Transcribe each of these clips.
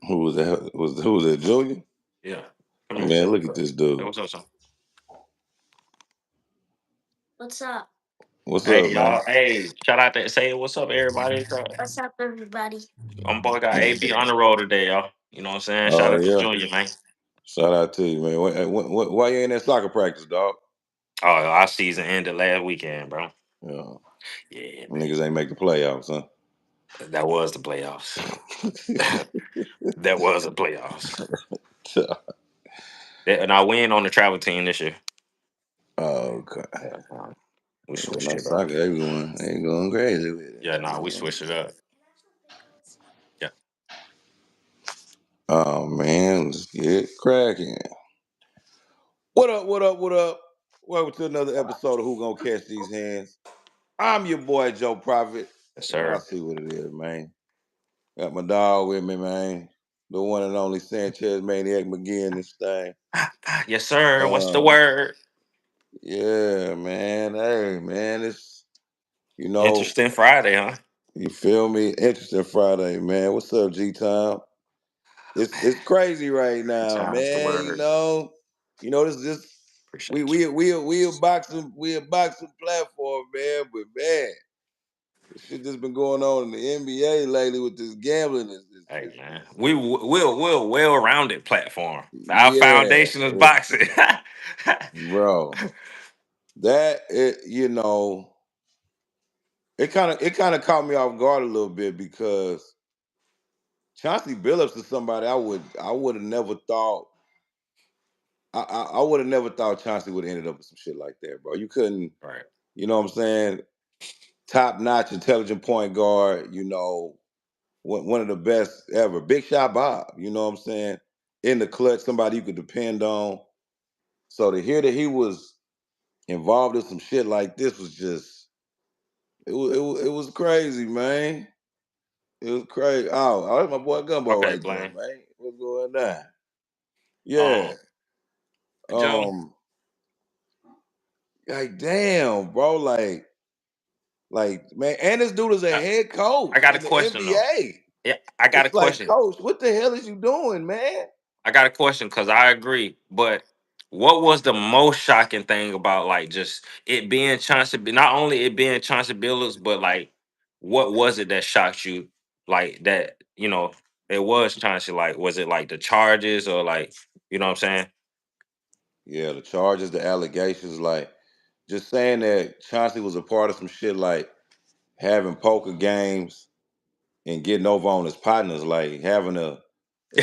Who was that? Who was that? Junior? Yeah. Come here, Man, son. look at this Hey, dude. what's up, son? What's up? What's Hey, up, man? y'all. Hey, shout out to say what's up, everybody. What's up, everybody? I'm boy got AB on the road today, y'all. You know what I'm saying? Shout Oh out to yeah. Junior, man. Shout out to you, man. Why you in that soccer practice, dog? Oh, our season ended last weekend, bro. Yeah. Yeah, man. Niggas ain't make the playoffs, huh? That was the playoffs. That was the playoffs. And I win on the travel team this year. Oh, okay. Yeah, we Yeah, switched my it up. soccer, they going crazy with it. Yeah, nah, we switched it up. Yeah. Oh man, let's get cracking. What up? What up? What up? Welcome to another episode of Who Gonna Catch These Hands. I'm your boy Joe Prophet. Yes, I sir. see what it is, man. Got my dog with me, man. The one and only Sanchez Maniac McGee in this thing. Yes, sir. What's the Um, word? yeah, man. Hey, man, it's you know, Interesting Friday, huh? you feel me? Interesting Friday, man. What's up, G Time? It's crazy right now, Time's the man. word. This we Appreciate you. we we we a boxing platform, man. But man, the shit that's been going on in the NBA lately with this gambling Hey man, we're a well-rounded platform. Our yeah, foundation is boxing. bro. That it kind of caught me off guard a little bit because Chauncey Billups is somebody I would have never thought I would have never thought Chauncey would have ended up with some shit like that, bro. You couldn't, Right. you know what I'm saying? Top notch, intelligent point guard. One of the best ever. Big shot Bob. You know what I'm saying? In the clutch, somebody you could depend on. So to hear that he was involved in some shit like this was just it was crazy, man. It was crazy. Oh, that's my boy Gumbo Okay, right there, Blaine. man. What's going on? Yeah. Um, Joe, Um. Like damn, bro. Like man, and this dude is a I, head coach I got a in the question though. NBA. Yeah, I got a It's like, question. coach, what the hell is you doing, man? I got a question because I agree. But what was the most shocking thing about like just it being Chauncey? Not only it being Chauncey Billups, but like what was it that shocked you? Like that, it was Chauncey. Like, was it like the charges or like, you know what I'm saying? Yeah, the charges, the allegations, like just saying that Chauncey was a part of some shit like having poker games and getting over on his partners, like having a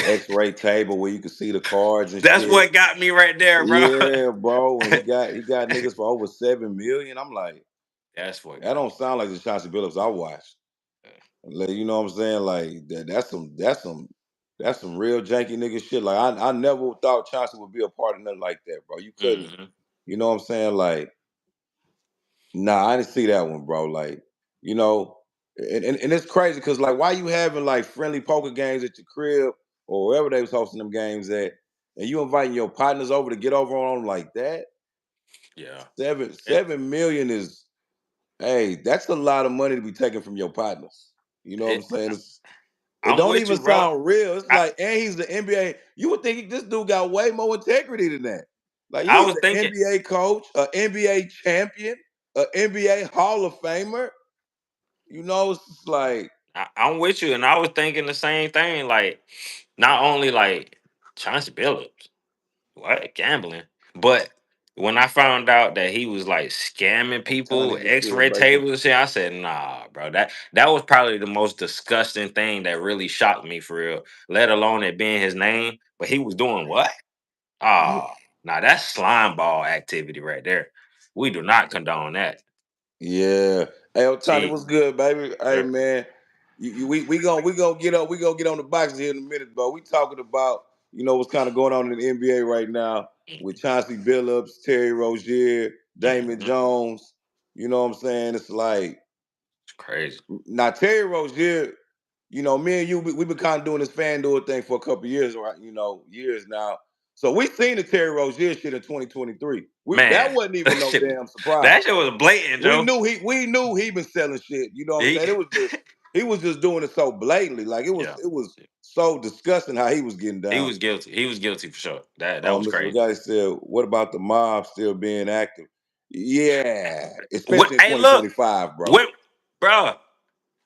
X-ray table where you could see the cards and That's shit. what got me right there, bro. Yeah, bro. And he got niggas for over 7 million. I'm like, That's what that got don't me. sound like the Chauncey Billups I watched. Like, you know what I'm saying? Like that's some real janky nigga shit. Like I never thought Chauncey would be a part of nothing like that, bro. You couldn't, Hmm. you know what I'm saying? Like, nah, I didn't see that one, bro. Like, you know, and it's crazy because like why you having like friendly poker games at your crib or wherever they was hosting them games at, and you inviting your partners over to get over on them like that? Yeah. Seven It, 7 million is hey, that's a lot of money to be taken from your partners. You know what I'm it, saying? It I'm don't with even you, bro. sound real. It's I, like, and he's the NBA. You would think this dude got way more integrity than that. Like I he's was the thinking. NBA coach, an NBA champion, an NBA Hall of Famer. You know, it's just like, I'm with you, and I was thinking the same thing. Like, not only like Chauncey Billups, what gambling, but when I found out that he was like scamming I'm telling people, you, this shit X-ray breaking. tables and shit, I said, "Nah, bro, that was probably the most disgusting thing that really shocked me for real. Let alone it being his name, but he was doing what? Yeah, Ah, nah, that's slime ball activity right there. We do not condone that. yeah. Hey, Otani, See, what's good, baby? Hey, yeah. man, we gonna get on the boxes here in a minute, but we talking about what's kind of going on in the NBA right now with Chauncey Billups, Terry Rozier, Damon Mhm. Jones. You know what I'm saying? It's like It's crazy. now Terry Rozier. Me and you, we've been kind of doing this FanDuel thing for a couple of years, right? Years now. So we seen the Terry Rozier shit in 2023. That Man, wasn't even that no shit, damn surprise. that shit was blatant, We Joe. knew he been selling shit. You know what I'm saying? He, It was just he was just doing it so blatantly. Like Yeah. it was so disgusting how he was getting He down. was guilty. He was guilty for sure. That was Mr. crazy. Mugabe said, "What about the mob still being active?" Yeah, What? especially in Hey, look, 2025, bro. what, bro?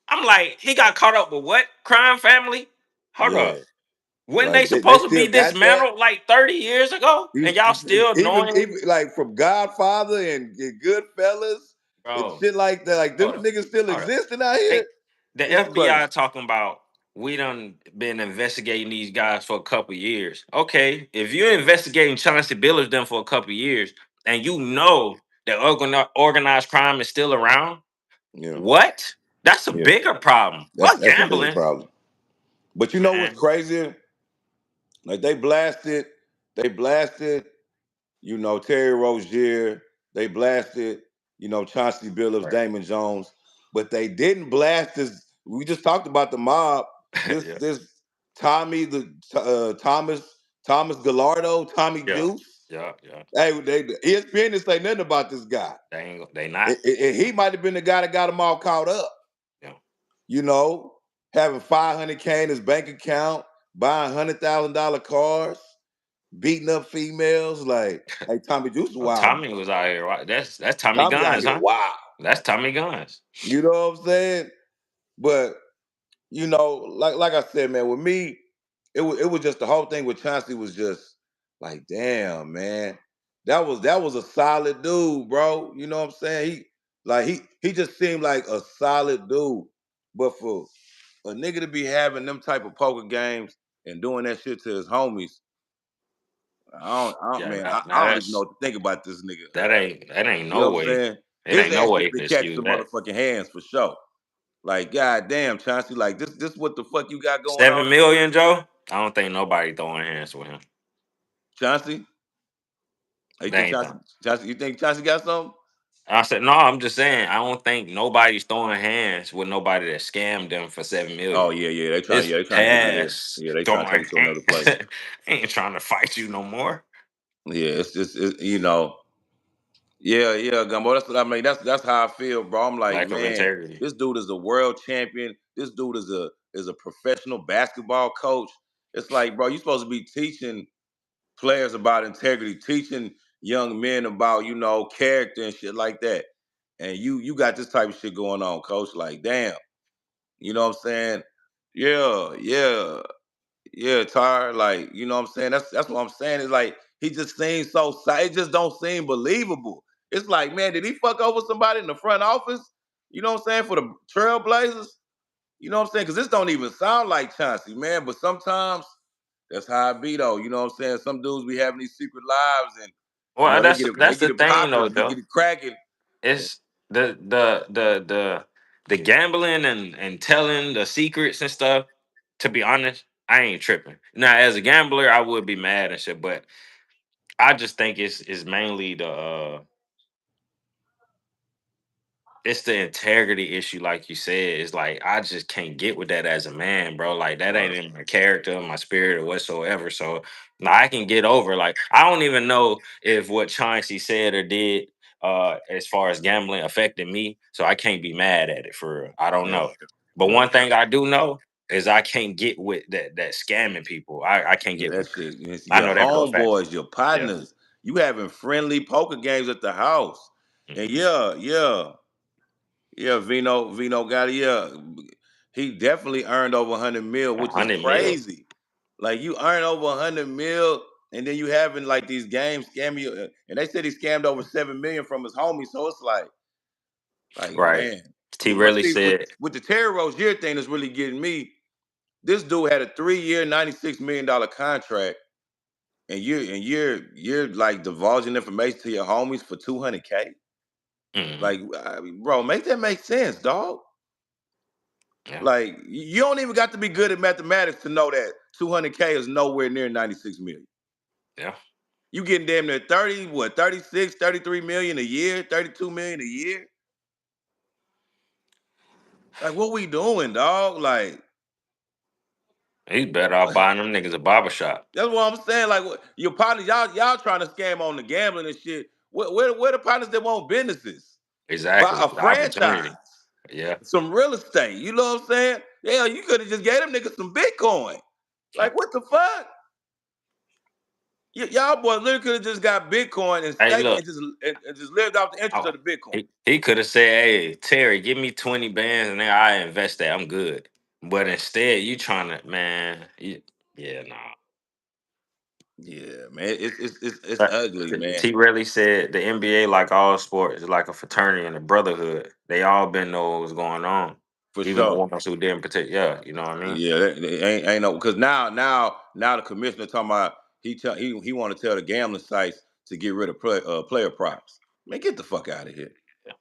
I'm like, he got caught up with what crime family? Hold Yeah, up. When they like they supposed to be still got that. dismantled like 30 years ago, and y'all still knowingly, Even like from Godfather and Goodfellas and bro? shit like that. Like them Hold up, niggas still hold up. existing out here. Hey, the It's FBI crazy. talking about we done been investigating these guys for a couple years. Okay, if you're investigating Chauncey Billups them for a couple years, and you know that organized crime is still around, Yeah, what? That's a yeah. bigger problem. Fuck That's a bigger gambling, problem. But you know what's man. crazy? Like they blasted, Terry Rozier, they blasted, Chauncey Billups, Right. Damon Jones, but they didn't blast this. We just talked about the mob. This Yeah, this Tommy the Thomas Gallardo, Tommy yeah, Juice. yeah. Hey, ESPN didn't say nothing about this guy. They not. And he might have been the guy that got them all caught up. Yeah. You know, having 500K in his bank account, buying $100,000 cars, beating up females. Like, hey, Tommy Juice is a Oh, wild Tommy boy. was out here. That's Tommy Tommy out Guns, here huh? wild. That's Tommy Guns. You know what I'm saying? But like I said, man, with me, it was just the whole thing with Chauncey was just like, damn, man, that was a solid dude, bro. You know what I'm saying? He just seemed like a solid dude. But for a nigga to be having them type of poker games and doing that shit to his homies, Yeah, man, that, I now don't even know what to think about this nigga. that ain't You know no what I'm way. saying? It His ain't no ass way should you have can been catching excuse some that. motherfucking hands for sure. Like, goddamn, Chauncey, like this what the fuck you got going on 7 million, Joe. I don't think nobody throwing hands with him. Chauncey? You They think ain't Chauncey, throwing. Chauncey, you think Chauncey got something? I said no. I'm just saying. I don't think nobody's throwing hands with nobody that scammed them for 7 million. Oh yeah, they trying, It's yeah, they trying to get yeah, past yeah, they trying to take throwing it to another place. hands. Ain't trying to fight you no more. Yeah, it's just yeah, Gumbo. That's what I mean. That's how I feel, bro. I'm like, Lack of man, integrity. this dude is a world champion. This dude is a professional basketball coach. It's like, bro, you supposed to be teaching players about integrity, teaching young men about, character and shit like that. And you got this type of shit going on, coach. Like, damn. You know what I'm saying? Yeah, Tyre. Like, you know what I'm saying? That's what I'm saying. It's like he just seems it just don't seem believable. It's like, man, did he fuck over somebody in the front office? You know what I'm saying? For the Trailblazers? You know what I'm saying? Because this don't even sound like Chauncey, man. But sometimes that's how it be though. You know what I'm saying? Some dudes be having these secret lives and Well, they get that's the it thing popping, though, they get Joe. it cracking. It's the gambling and telling the secrets and stuff. To be honest, I ain't tripping. Now, as a gambler, I would be mad and shit, but I just think it's mainly it's the integrity issue, like you said. It's like I just can't get with that as a man, bro. Like that ain't Right. in my character, my spirit, or whatsoever. So now I can get over. Like I don't even know if what Chauncey said or did, as far as gambling, affected me. So I can't be mad at it for real. I don't Yeah. know. But Yeah. one thing I do know is I can't get with that scamming people. I can't Yeah, get that with that. shit. It's I your know that for a fact. homeboys, your Yeah. partners. You having friendly poker games at the house. And Mhm. yeah, Vino got it. Yeah, he definitely earned over 100 mil, A which is hundred mil. crazy. Like you earn over 100 mil, and then you having like these games scam you. And they said he scammed over 7 million from his homie. So it's like Right. man. T But really see, said with the Terry Rozier thing that's really getting me. This dude had a 3-year, $96 million contract, and you're like divulging information to your homies for 200K. mhm, Like, I mean, bro, make that make sense, dog. yeah. Like, you don't even got to be good at mathematics to know that 200K is nowhere near 96 million. Yeah. You getting damn near 30, what, 36, 33 million a year, 32 million a year? Like, what we doing, dog? Like, He's better off buying them niggas a barber shop. that's what I'm saying. Like, your partners, y'all trying to scam on the gambling and shit. Where the partners that want businesses? Buy Exactly. a The franchise. opportunity. Yeah. some real estate. You know what I'm saying? Yeah, you could have just gave them niggas some Bitcoin. Like what the fuck? Y'all boys literally could have just got Bitcoin and Hey, staked look. and just lived off the interest I, of the Bitcoin. he could have said, "Hey, Terry, give me 20 bands and then I invest that. I'm good." But instead, you trying to, man, yeah, nah. Yeah, man, it's ugly, man. T. Really said the NBA, like all sports, is like a fraternity and a brotherhood. They all been know what's going on, For even the sure. ones who didn't protect. Yeah, you know what I mean. Yeah, ain't no because now the commissioner talking about he want to tell the gambling sites to get rid of player props. Man, get the fuck out of here. Yeah.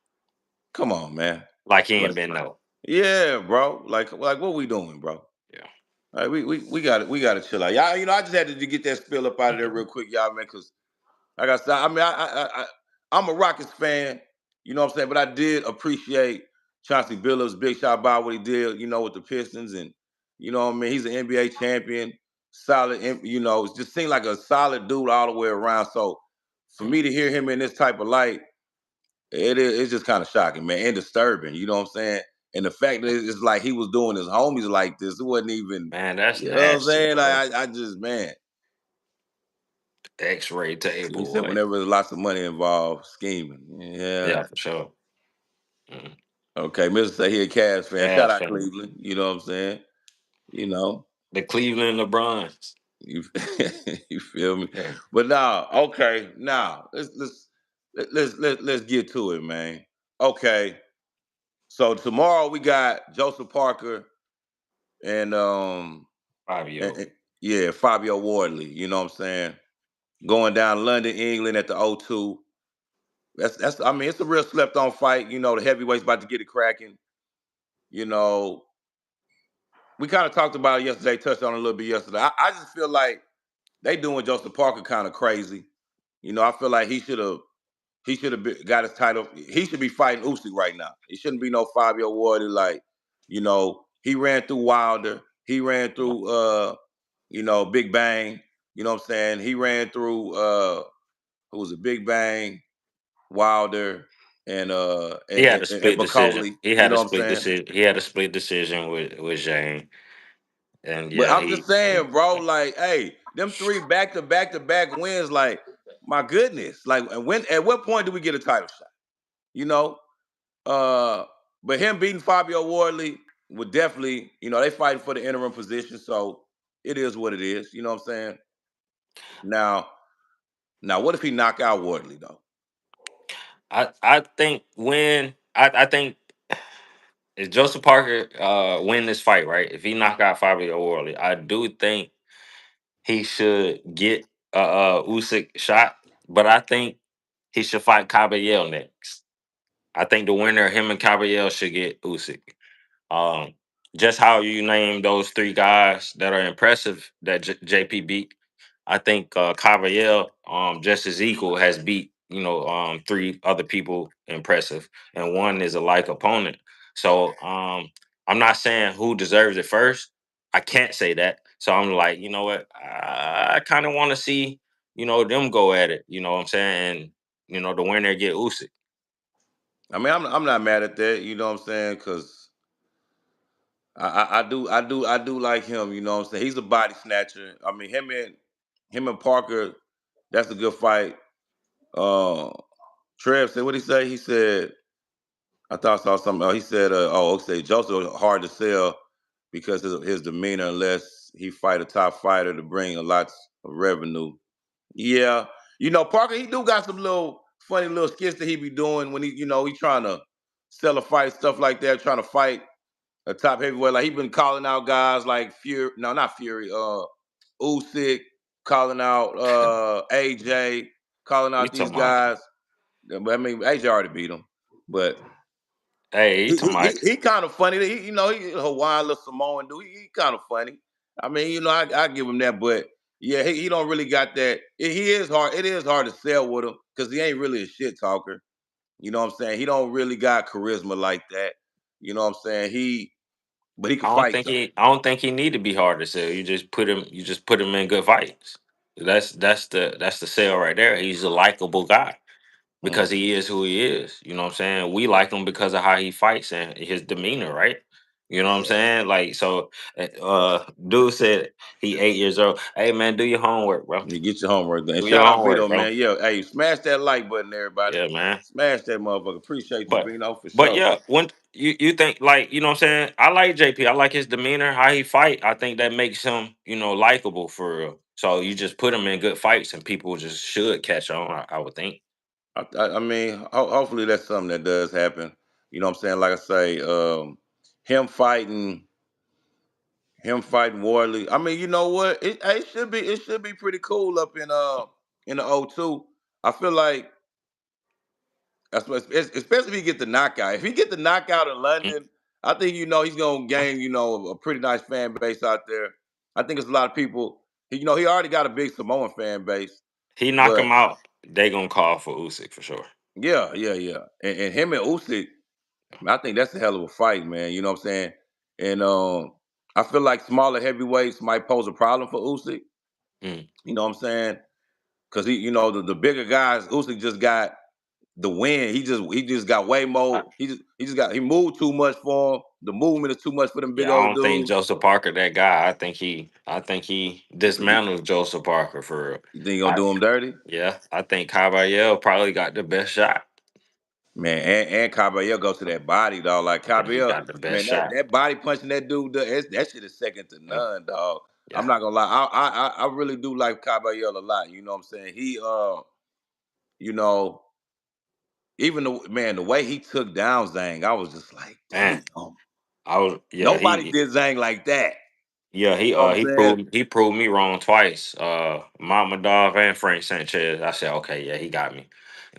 Come on, man. Like he ain't Like, been no. yeah, bro. Like what we doing, bro? Yeah. Like we got to chill out. Y'all, I just had to get that spill up out of there real quick, y'all, man, because like I said, I mean, I'm a Rockets fan, you know what I'm saying, but I did appreciate Chauncey Billups, Big Shot Bob, what he did, with the Pistons, and you know what I mean. He's an NBA champion, solid, it just seemed like a solid dude all the way around. So for me to hear him in this type of light, it's just kind of shocking, man, and disturbing. You know what I'm saying? And the fact that it's like he was doing his homies like this, it wasn't even, Man, that's you know what I'm nasty, saying? bro. Like I just, man. X-ray He table, said boy. whenever there's lots of money involved, scheming. Yeah, Yeah. for sure. Mm. Okay, Mr. Say he a Cavs fan. Shout Ass out fan. Cleveland. You know what I'm saying? You know, The Cleveland LeBrons. you you feel me? Yeah. But now, okay, now let's get to it, man. Okay, so tomorrow we got Joseph Parker and Fabio. yeah, Fabio Wardley. You know what I'm saying? Going down to London, England at the O2. That's I mean, it's a real slept on fight. The heavyweights about to get it cracking. You know, we kind of talked about it yesterday, touched on it a little bit yesterday. I just feel like they doing Joseph Parker kind of crazy. I feel like he should have got his title. He should be fighting Usyk right now. It shouldn't be no Fabio Wardley. Like, he ran through Wilder. He ran Yeah. through Big Bang. You know what I'm saying? He ran through who was it? Big Bang, Wilder, and He and, had and, a and split decision. McCauley. He You had know a what I'm split saying? decision. He had a split decision with Jane. And But yeah, I'm just he saying, bro, like, hey, them three back-to-back wins, like, my goodness. Like, and at what point do we get a title shot? You know? Uh, but him beating Fabio Wardley would definitely, they fighting for the interim position, so it is what it is. You know what I'm saying? Now, what if he knock out Wardley though? I think when I think if Joseph Parker win this fight, right? If he knock out Fabio Wardley, I do think he should get Usyk shot, but I think he should fight Caballero next. I think the winner, him and Caballero, should get Usyk. Um, just how you name those three guys that are impressive that JP beat, I think Caballero, just as equal, has beat three other people impressive, and one is a like opponent. So I'm not saying who deserves it first. I can't say that. So I'm like, you know what? I kind of want to see them go at it. You know what I'm saying? And the winner get Usyk. I mean, I'm not mad at that. You know what I'm saying? Because I do like him. You know what I'm saying? He's a body snatcher. I mean, him and Parker, that's a good fight. Uh, Trev said, what he say? He said, I thought I saw something. Oh, he said, okay, Joseph hard to sell because of his demeanor unless he fight a top fighter to bring a lot of revenue. Yeah. Parker, he do got some little funny little skits that he be doing when he trying to sell a fight, stuff like that, trying to fight a top heavyweight. Like he been calling out guys like Fury, no, not Fury, Usyk, calling out AJ, calling You out these talking about? guys. But I mean, AJ already beat him, but Hey, you he talking he, about? he kind of funny. He a Hawaiian little Samoan dude. He kind of funny. I mean, I give him that, but yeah, he don't really got that. He is hard. It is hard to sell with him because he ain't really a shit talker. You know what I'm saying? He don't really got charisma like that. You know what I'm saying? But he can fight though. I don't think he need to be hard to sell. You just put him in good fights. That's the sale right there. He's a likable guy. because he is who he is. You know what I'm saying? We like him because of how he fights and his demeanor, right? You know what I'm Yeah. saying? Like, so dude said he 8 years old. Hey man, do your homework, bro. You get your homework done. And Do your shout out homework, Vito, bro. man. Yeah, hey, smash that like button, everybody. Yeah, man. Smash that motherfucker. Appreciate you, But Vito, for but sure. yeah, when you think like, you know what I'm saying? I like JP. I like his demeanor, how he fight. I think that makes him, likable for real. So you just put him in good fights and people just should catch on, I would think. I mean, hopefully that's something that does happen. You know what I'm saying? Like I say, him fighting, him fighting Wardley. I mean, you know what? It should be pretty cool up in the O2. I feel like especially if he get the knockout. If he get the knockout in Mm. London, I think he's gonna gain a pretty nice fan base out there. I think it's a lot of people. He already got a big Samoan fan base, He knock but him out, they gonna call for Usyk for sure. yeah, yeah, yeah. And him and Usyk, I think that's a hell of a fight, man. You know what I'm saying? And I feel like smaller heavyweights might pose a problem for Usyk. Mm. You know what I'm saying? Because the bigger guys, Usyk just got the win. He just got way I, more. He moved too much for him. The movement is too much for them big yeah, I old don't think dudes. Joseph Parker that guy. I think he dismantled Joseph Parker for real. You think he gonna I do him dirty? Yeah, I think Caballero probably got the best shot. Man, and Caballero goes to that body, dog. Like I think he Caballero, got the best man, that, shot. that body punching that dude, that shit is second to Yeah, none, dog. I'm yeah. not gonna lie. I really do like Caballero a lot. You know what I'm saying? He you know, even the way he took down Zhang, I was just like, damn. Man, I was yeah, Nobody he did Zhang like that. yeah, You he know what I'm he saying? proved me wrong twice. Mamadov and Frank Sanchez. I said, okay, yeah, he got me.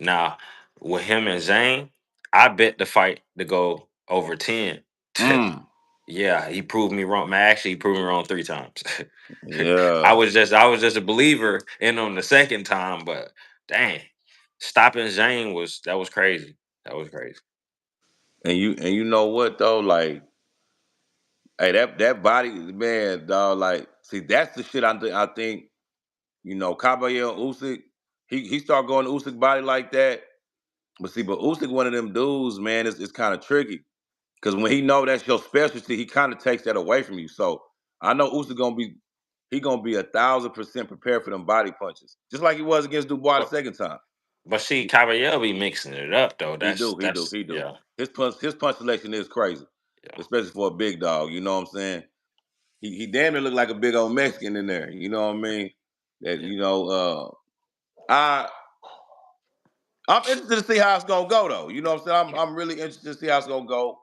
Now, with him and Zane, I bet the fight to go over 10. Mm, Yeah, he proved me wrong. Man, actually, he proved me wrong 3 times. I yeah. was just I was just a believer in on the second time, but dang, stopping Zane was crazy. That was crazy. And you know what though? Like, hey, that body, man, dog. Like, see, that's the shit. I think Caballero Usyk, he started going to Usyk body like that. But see, Usyk one of them dudes, man. It's kind of tricky because when he know that's your specialty, he kind of takes that away from you. So I know Usyk gonna be 1,000% prepared for them body punches, just like he was against Dubois the But second time. but see, Caballero be mixing it up though. He That's do, he do, that's he do. yeah, His punch selection is crazy, yeah, especially for a big dog. You know what I'm saying? He damn near look like a big old Mexican in there. You know what I mean? That yeah. I I'm interested to see how it's gonna go though. You know what I'm saying? I'm really interested to see how it's gonna go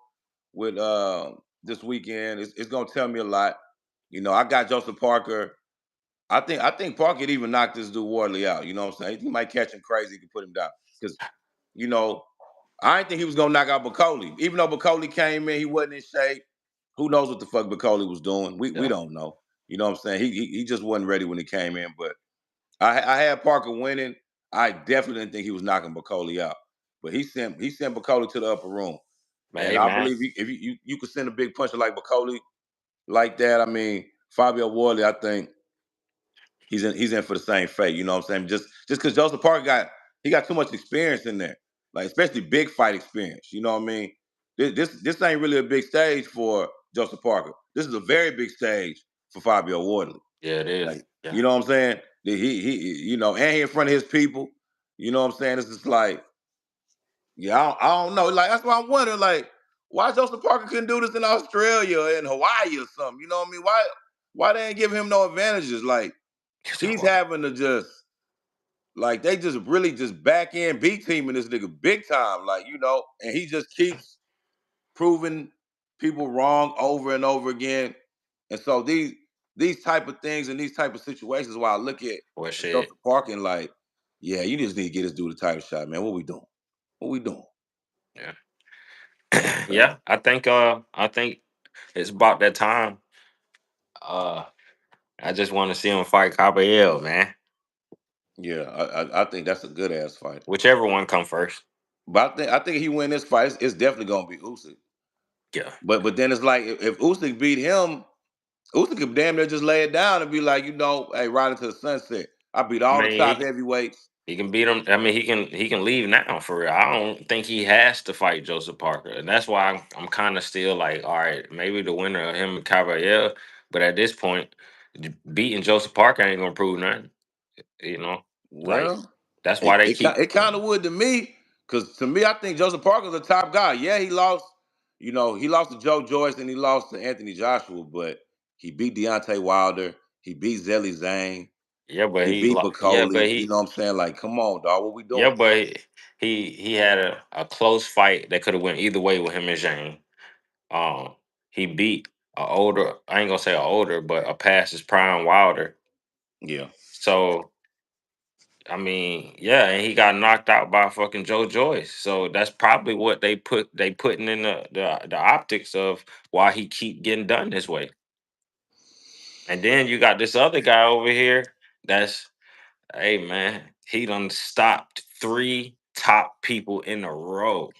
with this weekend. It's gonna tell me a lot. I got Joseph Parker. I think Parker could even knock this dude Wardley out. You know what I'm saying? He might catch him crazy, he can put him down. Because, you know, I didn't think he was gonna knock out Bacoli. Even though Bacoli came in, he wasn't in shape. Who knows what the fuck Bacoli was doing? We Yeah. don't know. You know what I'm saying? He just wasn't ready when he came in. But I had Parker winning. I definitely didn't think he was knocking Bacoli out. But he sent Bacoli to the upper room. Man, And hey I man, believe if you could send a big puncher like Bacoli like that, I mean, Fabio Wardley, I think he's in for the same fate. You know what I'm saying? Just because Joseph Parker got too much experience in there, like especially big fight experience. You know what I mean? This ain't really a big stage for Joseph Parker. This is a very big stage for Fabio Wardley. yeah, it is. Like, Yeah, you know what I'm saying? And he in front of his people. You know what I'm saying? It's just like, yeah, I don't know. Like that's why I'm wondering, like, why Joseph Parker couldn't do this in Australia or in Hawaii or something? You know what I mean? Why they ain't give him no advantages? Like he's so, having to just like they just really just back end B teaming this nigga big time, like and he just keeps proving people wrong over and over again. And so these type of things and these type of situations, where I look well, at Joseph shit. Parker and like, yeah, you just need to get this dude a title shot, man. What we doing? What we doing? Yeah, So, yeah. I think it's about that time. Uh, I just want to see him fight Caballero, man. yeah, I think that's a good ass fight. Whichever one come first. But I think he win this fight, it's definitely gonna be Usyk. Yeah, But then it's like if Usyk beat him, Usyk could damn near just lay it down and be like, hey, right into the sunset. I beat I all the mean, top heavyweights. He can beat him. I mean, he can leave now for real. I don't think he has to fight Joseph Parker, and that's why I'm kind of still like, all right, maybe the winner of him and Caballero. But at this point, beating Joseph Parker ain't gonna prove nothing. You know, like Well, that's why it they it, keep. it kind of would to me, because to me, I think Joseph Parker's a top guy. Yeah, he lost. He lost to Joe Joyce and he lost to Anthony Joshua, but he beat Deontay Wilder. He beat Zelly Zane. Yeah, but He he, beat yeah, Bacoli. but You he, know what I'm saying? Like, come on, dog. What we yeah, doing? but he had a close fight that could have went either way with him and Zhang. Um, he beat a older. I ain't gonna say a older, but a past his prime Wilder. Yeah. So I mean, yeah, and he got knocked out by fucking Joe Joyce. So that's probably what they putting in the optics of why he keep getting done this way. And then you got this other guy over here that's, hey man, he done stopped 3 top people in a row.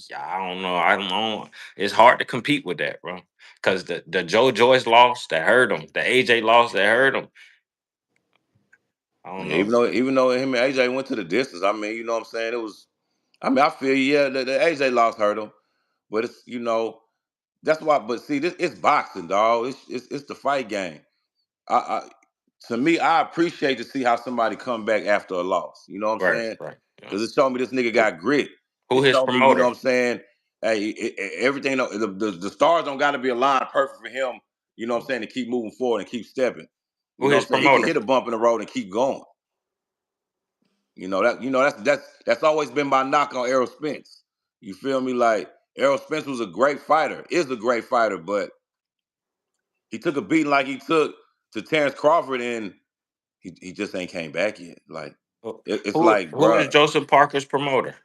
Yeah, I don't know. I don't know. It's hard to compete with that, bro. Cause the Joe Joyce loss that hurt him, the AJ loss that hurt him. I don't Yeah, know. even though him and AJ went to the distance, I mean, you know what I'm saying? It was. I mean, I feel yeah, the AJ loss hurt him, but it's that's why. But see, this it's boxing, dog. It's the fight game. I to me, I appreciate to see how somebody come back after a loss. You know what I'm Right, saying? right. Yeah. Because it showed me this nigga Who, got grit. who It his showed me, you know promoter? what I'm saying? Hey, everything, the stars don't got to be aligned perfect for him. You know what I'm saying? To keep moving forward and keep stepping. You Who know his what I'm saying? He can promoter? hit a bump in the road and keep going. That's always been my knock on Errol Spence. You feel me? Like Errol Spence was a great fighter, is a great fighter, but he took a beating like he took to Terrence Crawford, and he just ain't came back yet. Like it's like, Who is bruh, Joseph Parker's promoter?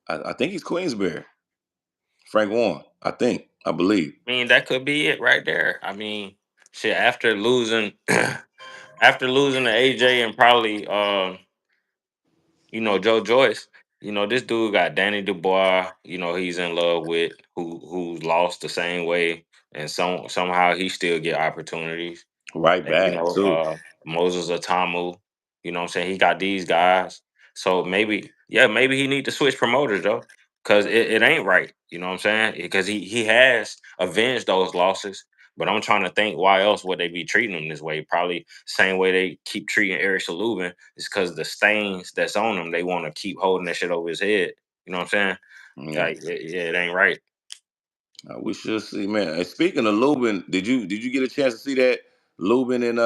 I think he's Queensberry, Frank Warren. I believe. I mean, that could be it right there. I mean, shit. After losing, after losing to AJ and probably Joe Joyce. This dude got Danny Dubois. He's in love with who lost the same way, and somehow he still get opportunities. Right And back too. Moses Atamu. What I'm saying? He got these guys. So maybe he need to switch promoters though. Cause it ain't right. You know what I'm saying? Because he has avenged those losses. But I'm trying to think why else would they be treating him this way? Probably same way they keep treating Erickson Lubin is because the stains that's on him, they want to keep holding that shit over his head. You know what I'm saying? Yeah, Like, yeah, it ain't right. we should see, man. And speaking of Lubin, did you get a chance to see that Lubin and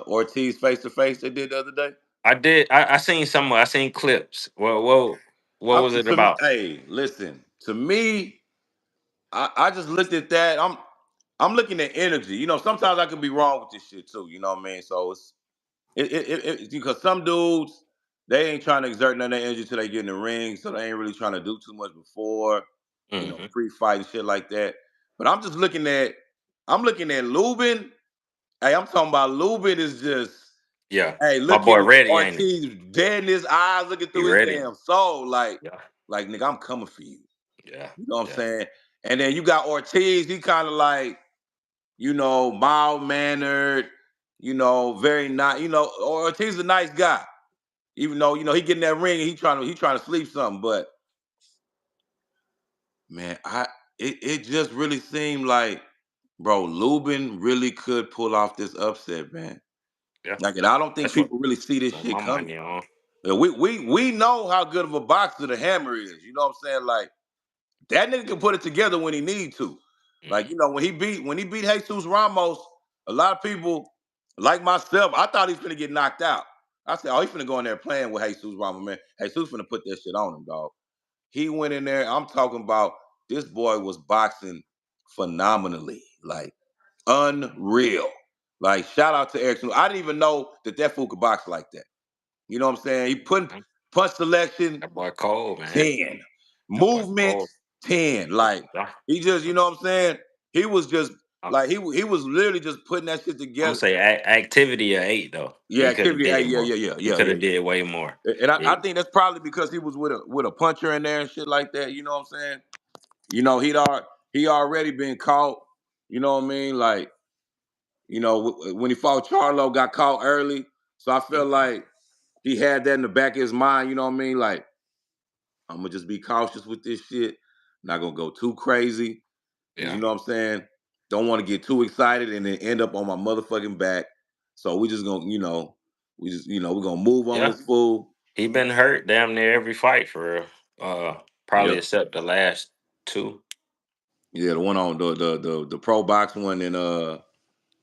Ortiz face to face they did the other day? I did. I seen some. I seen clips. Well, what was it about? Hey, listen. To me, I just looked at that. I'm looking at energy. Sometimes I could be wrong with this shit too. You know what I mean? So because some dudes they ain't trying to exert none of their energy till they get in the ring, so they ain't really trying to do too much before, Hmm. pre-fight and shit like that. But I'm looking at Lubin. Hey, I'm talking about Lubin is just Yeah, hey my boy looking ready, ain't he? Ortiz dead in his eyes, looking You through his ready? damn soul, Yeah, like nigga, I'm coming for you. yeah, You know what I'm yeah. saying? And then you got Ortiz, he kind of like, mild mannered, very nice. Ortiz is a nice guy. Even though, he get in that ring and he trying to sleep something. But man, it just really seemed like, bro, Lubin really could pull off this upset, man. Yeah. Like, and I don't think That's what people really see this shit my coming. money on. Yeah, we know how good of a boxer the Hammer is. You know what I'm saying? Like, that nigga can put it together when he need to. Like, Mhm. when he beat Jesus Ramos, a lot of people, like myself, I thought he's gonna get knocked out. I said, oh, he's gonna go in there playing with Jesus Ramos, man. Jesus finna put that shit on him, dog. He went in there. I'm talking about this boy was boxing phenomenally, like unreal. Like, shout out to Erickson. I didn't even know that fool could box like that. You know what I'm saying? He put Mhm. punch selection That boy cold, man. 10, That boy movement cold. 10. Like, Yeah. he just, you know what I'm saying? He was just I'm like he was literally just putting that shit gonna together. say activity of 8 though. Yeah, He could have activity. Hey, did yeah, more. yeah, yeah, He yeah, could yeah, have did way more. yeah. And I Yeah. think that's probably because he was with a puncher in there and shit like that. You know what I'm saying? He already been caught. You know what I mean? Like, when he fought Charlo, got caught early. So I felt like he had that in the back of his mind. You know what I mean? Like, I'm gonna just be cautious with this shit. Not gonna go too crazy because you Yeah. know what I'm saying. Don't want to get too excited and then end up on my motherfucking back. So we just gonna, we're gonna move on Yeah. this fool. He been hurt damn near every fight for real. Probably Yep. except the last two. Yeah, the one on the pro box one and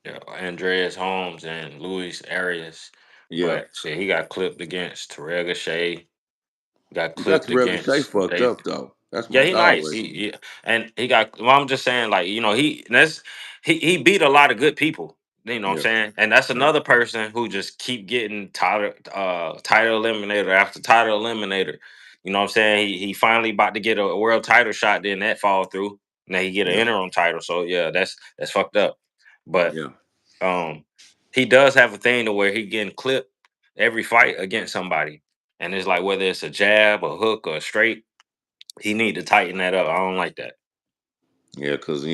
Yeah, Andreas Holmes and Luis Arias. yeah. But shit, he got clipped against Terrell Shea. Got That's clipped Rebel Shay against fucked Dave. up though. That's my Yeah, he dog nice. right And he got. Well, I'm just saying, like he beat a lot of good people. You know what I'm there. saying? And that's Yeah. another person who just keep getting title eliminator after title eliminator. You know what I'm saying? He finally about to get a world title shot. Then that fall through. Now he get an Yeah. interim title. So yeah, that's fucked up. But Yeah. um, he does have a thing to where he getting clipped every fight against somebody, and it's like whether it's a jab, a hook, or a straight, he need to tighten that up. I don't like that. Yeah, because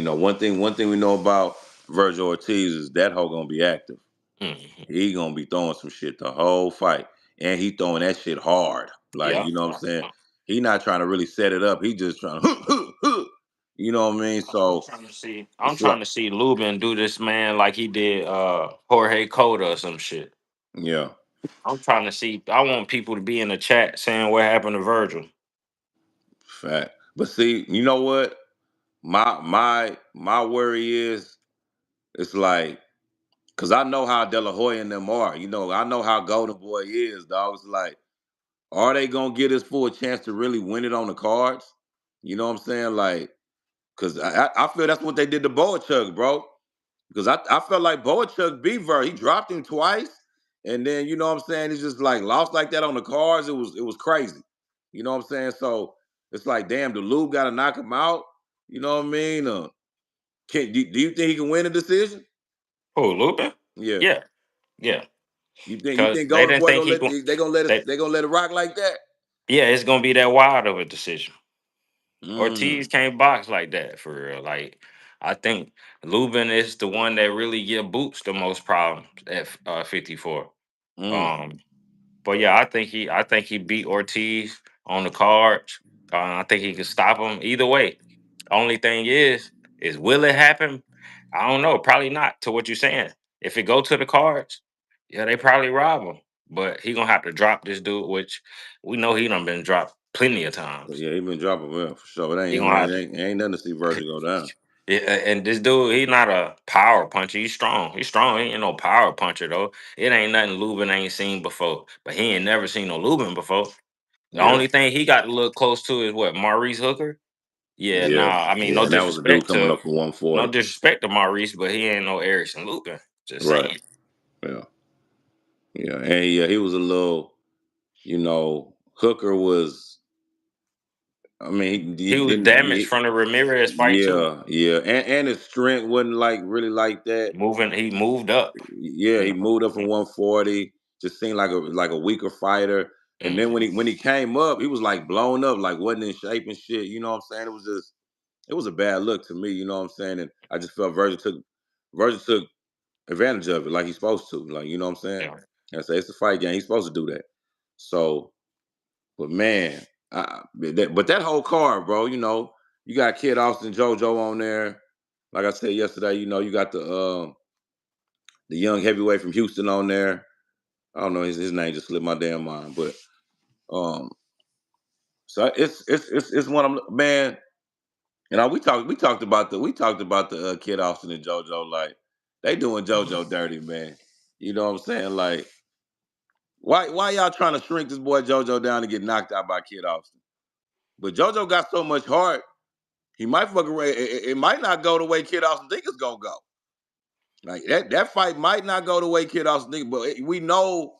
one thing we know about Virgil Ortiz is that hoe gonna be active. Mhm. He gonna be throwing some shit the whole fight, and he throwing that shit hard. Like Yeah, you know what I'm saying. He not trying to really set it up. He just trying to, you know what I mean. I'm So trying to see. I'm it's like, trying to see Lubin do this man like he did Jorge Cota or some shit. yeah, I'm trying to see. I want people to be in the chat saying what happened to Virgil. fact. But see, you know what? My worry is it's like because I know how De La Hoya and them are. You know, I know how Golden Boy is, dog. It's like, are they gonna get us for a chance to really win it on the cards? You know what I'm saying? Like, cause I feel that's what they did to Boachuk, bro. Because I felt like Boachuk beat Ver. He dropped him twice, and then you know what I'm saying. He just like lost like that on the cards. It was crazy. You know what I'm saying? So it's like, damn, the Lube got to knock him out. You know what I mean? Do you think he can win a decision? Who Lubin? Yeah. Yeah, yeah. You think Because they Golden didn't Boy think gonna he let could. they gonna let us They, they gonna let it rock like that? yeah, it's gonna be that wild of a decision. Mm, Ortiz can't box like that for real. Like I think Lubin is the one that really give Boots the most problems at 54. mm, Um, but yeah, I think he beat Ortiz on the cards. I think he can stop him either way. Only thing is will it happen? I don't know. Probably not. To what you're saying, if it go to the cards, yeah, they probably rob him. But he gonna have to drop this dude, which we know he done been dropped plenty of but times. yeah, he been dropping well for sure. It He ain't gonna it have ain't, it ain't nothing to see Virgil go down. yeah, and this dude, he not a power puncher. He's strong. He's strong. He ain't no power puncher though. It ain't nothing Lubin ain't seen before. But he ain't never seen no Lubin before. The Yeah, only thing he got to look close to is what Maurice Hooker. Yeah, yeah, nah. I mean, yeah. And that was a dude coming up for no 140. disrespect to Maurice, but he ain't no Erickson Lubin. Just Right. saying, Yeah, yeah. And he was a little, Hooker was. I mean, he he was didn't. damaged from the Ramirez fight too. Yeah, yeah. And his strength wasn't like really like that. He moved up. Yeah, You he know. moved up from 140. Just seemed like a weaker fighter. And then when Mhm. he came up, he was like blown up, like wasn't in shape and shit. You know what I'm saying? It was a bad look to me. You know what I'm saying? And I just felt Virgil took advantage of it like he's supposed to. Like you know what I'm saying? Yeah. And I say it's a fight game. He's supposed to do that. So, but man, but that whole card, bro. You got Kid Austin, JoJo on there. Like I said yesterday, you got the young heavyweight from Houston on there. I don't know his name just slipped my damn mind, but um, so it's one of them, man. And we talked about the Kid Austin and JoJo like they doing JoJo dirty, man. You know what I'm saying? Like why y'all trying to shrink this boy JoJo down and get knocked out by Kid Austin? But JoJo got so much heart, he might fuck around. It might not go the way Kid Austin think it's gonna go. Like that fight might not go the way Kid Austin think, but we know.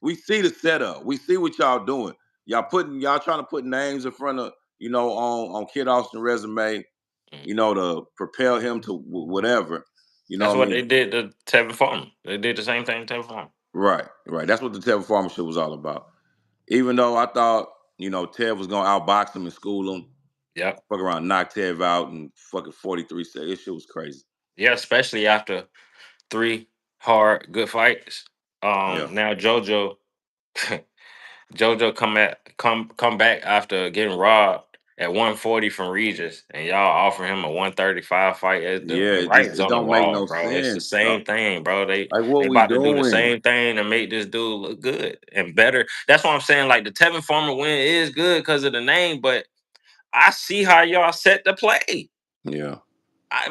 We see the setup. We see what y'all doing. Y'all trying to put names in front of on Kid Austin resume, to propel him to whatever. You know That's what I what they mean? did to Tevin Farm. They did the same thing to Tevin Farm. Right, right. That's what the Tevin Farmer shit was all about. Even though I thought Tev was gonna outbox him and school him, Yep. fuck around, knock Tev out and fucking 43 seconds. This shit was crazy. Yeah, especially after three hard good fights. Yeah, Now JoJo. JoJo come back after getting robbed at 140 from Regis, and y'all offer him a 135 fight. Yeah, The it just writing's it on the don't make wall, no bro. It's the sense, bro. same thing, bro. Like, what They we about to do the doing? same thing to make this dude look good and better. That's what I'm saying. Like the Tevin Farmer win is good because of the name, but I see how y'all set the play. Yeah,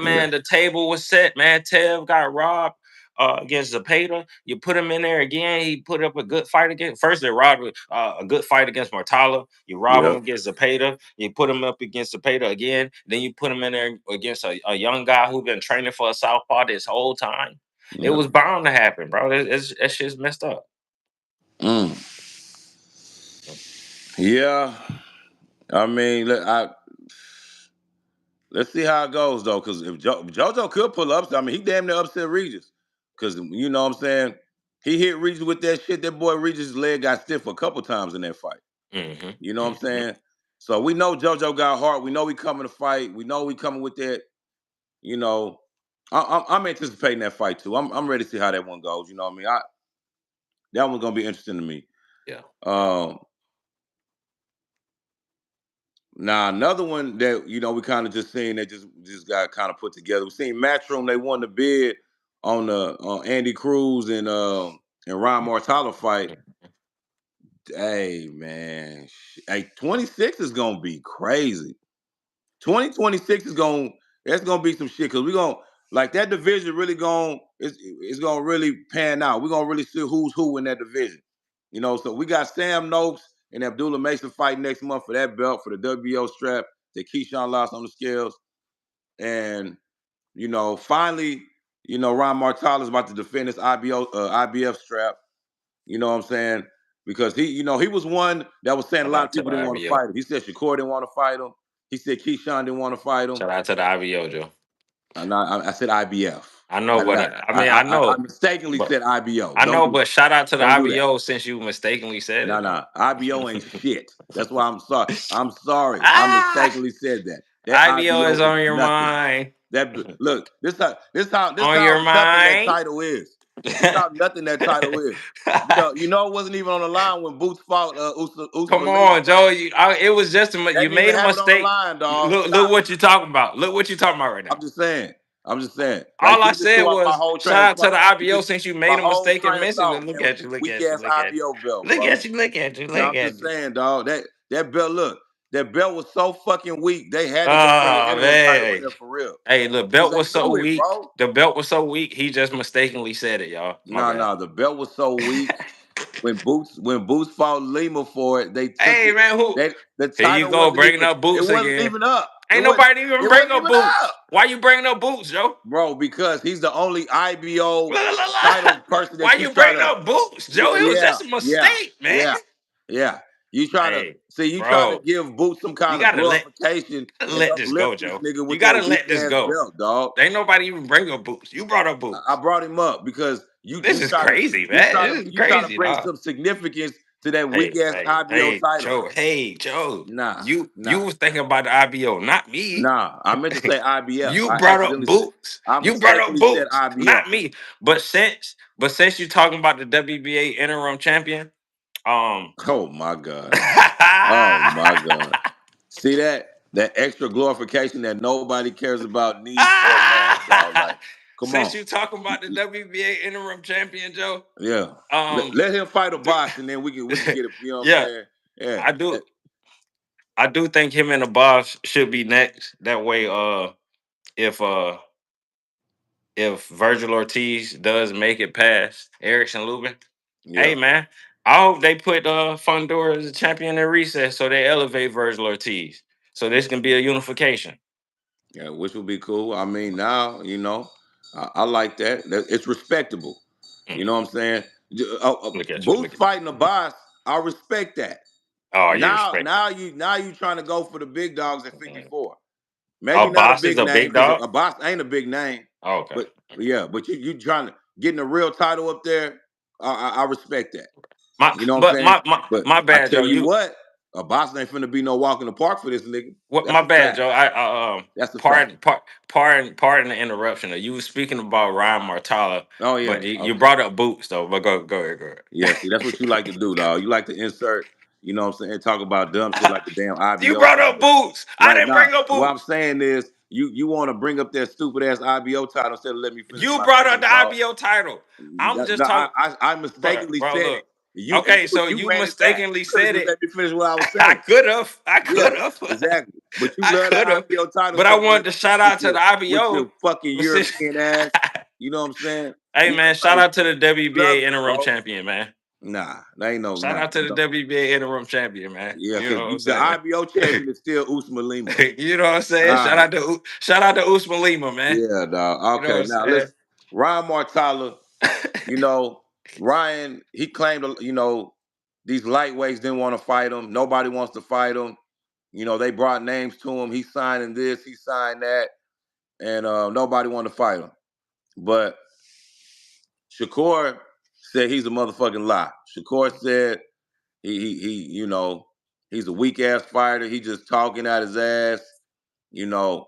yeah, Man, the table was set, man. Tev got robbed against Zapata. You put him in there again. He put up a good fight against. First, they robbed a good fight against Mortala. You rob him yep, against Zapata. You put him up against Zapata again. Then you put him in there against a young guy who been training for a southpaw this whole time. It yeah. was bound to happen, bro. That shit's messed up. Mm. Yeah, I mean, let's see how it goes though, because if JoJo could pull up, I mean, he damn near upset Regis, because you know what I'm saying. He hit Regis with that shit. That boy Regis' leg got stiff a couple times in that fight. Mm-hmm. You know what I'm Mm-hmm. saying? So we know JoJo got heart. We know he coming to fight. We know he coming with that. You know, I'm anticipating that fight too. I'm ready to see how that one goes. You know what I mean? That one's gonna be interesting to me. Yeah. Um, Now another one that we kind of just seen that just got kind of put together. We seen Matchroom. They won the bid on the Andy Cruz and Ryan Muratalla fight. Hey man, hey 26 is gonna be crazy. 2026 that's gonna be some shit because we're gonna like that division really it's gonna really pan out. We're gonna really see who's who in that division. So we got Sam Noakes and Abdullah Mason fight next month for that belt for the WBO strap that Keyshawn lost on the scales. And finally, Ron Martell is about to defend his IBF strap. You know what I'm saying? Because he was one that was saying a Shout lot of out to people the didn't want to fight IVO. him. He said Shakur didn't want to fight him. He said Keyshawn didn't want to fight him. Shout out to the IVO, Joe. And I said IBF. I know, I, but I I know, mistakenly but said IBO. I know, but shout out to the Don't do that. IBO since you mistakenly said No, it no, though. IBO ain't shit. That's why I'm sorry. I'm sorry. I Ah, mistakenly said that. That IBO is IBO is on your nothing. mind. That look. This On how your nothing that mind. title is. This how nothing that title is. It wasn't even on the line when Boots fought Come Usman Lima, on, bro. Joe. It was just They you didn't even made a have it on the mistake. line, dog. Look Stop it. what you talking about. Look what you talking about right I'm now. just saying. I'm just saying. Like All I you just said threw out my was whole train shout of out to thought. the IBO since you My made a whole mistake and train of mentioned it. thought, Look man, with at this you. Look weak at you. ass Look at you. IBO belt, Look bro. at you. Look at you. Now Look I'm at just you. saying, dog. That belt, look, that belt was so fucking weak. They had to just bring an Oh interim title in man. there for real. Hey, the Cause belt they was so knew it, weak. bro. The belt was so weak. He just mistakenly said it, y'all. My No, bad. no, the belt was so weak. When Boots fought Lima for it, they took Hey it. man, who? The Here you title go, wasn't bringing even. up It boots wasn't again. even up. Ain't nobody even It bring wasn't up even boots. up, Why you bringing up boots, Joe? bro. Because he's the only IBO Look, look, title look. person Why that you you try bringing to. up boots, Joe? Yeah, It was yeah, just a yeah, mistake, man. yeah, yeah. You try to Hey, see. You trying to bro, give Boots some you kind of glorification and gotta let this go, uplift this Joe. nigga You with gotta that weak let this ass go. belt, dog. Ain't nobody even bring up boots. You brought up I boots. brought him up because you This you is try to crazy, you man. try to This is you try to crazy, bring dog. some significance to that weak ass IBO title. Hey, Joe. Nah, You nah, was thinking about the IBO, not me. nah. I meant to say IBF. You I brought up accidentally said. boots. I You brought up mistakenly said boots, IBF. not me. But since you talking about the WBA interim champion, um, Oh my god. Oh my god. See that extra glorification that nobody cares about, needs, or wants, dog. Like, come since on. you talking about the WBA interim champion, Joe, Yeah. um, Let him fight a do- boss and then we can get it, you know what I'm yeah, saying? Yeah. I do. I do think him and the boss should be next. That way, if uh if Virgil Ortiz does make it past Erickson Lubin, Yeah. hey man, I hope they put Fundora as a champion in recess so they elevate Virgil Ortiz. So this can be a unification. Yeah, which would be cool. I mean, now, I like that. It's respectable. You Mm. know what I'm saying? Look at you, Boots look at you. fighting a boss, I respect that. Oh, you Now, respect it. now you trying to go for the big dogs at Mm. 54. Maybe not a Boss is big a name big because dog. a boss ain't a big name, Oh, okay. but you trying to getting a real title up there. I respect that. My You know what I'm but saying? my my But my I bad, tell Joe. you You what, A boxer ain't finna be no walk in the park for this nigga. What? That's My a bad, fact. Joe. That's a fact. Pardon the interruption. You were speaking about Ryan Martalla, Oh yeah. but you Okay. brought up boots though. But go ahead, go Yeah. See, that's what you like to do, dog. You like to insert. You know what I'm saying? Talk about dumb shit ahead. like the damn You IBO brought up title. boots. I Like, didn't nah. bring up What I'm boots. saying is, you want to bring up that stupid ass IBO title instead of letting me finish You my brought up sentence, the dog. IBO title. I'm just No, talking, I but mistakenly bro, said it. look. You Okay, so you you ran it back. mistakenly You could have said just it. let me finish what I was I saying. could have. I Yeah, could have. exactly. But you I love could that have. IBO title But I so wanted much to shout out to the with your IBO. fucking But since- European ass. You know what I'm saying? Hey You man, act shout like out to the you love WBA it, interim bro. champion, man. Nah, that ain't no Shout nah. out to the WBA interim champion, man. Yeah, You know because what I'm the saying? IBO champion is still Usman Lima. You know what I'm All saying? right. Shout out to Usman Lima, man. Yeah, dog. You know what Okay, I'm now saying? listen. Ryan Martalla, you know, Ryan, he claimed, these lightweights didn't want to fight him. Nobody wants to fight him. You know, they brought names to him. He signing this, he signed that, and nobody wanted to fight him. But Shakur said he's a motherfucking lie. Shakur said he's a weak ass fighter. He just talking out his ass. You know,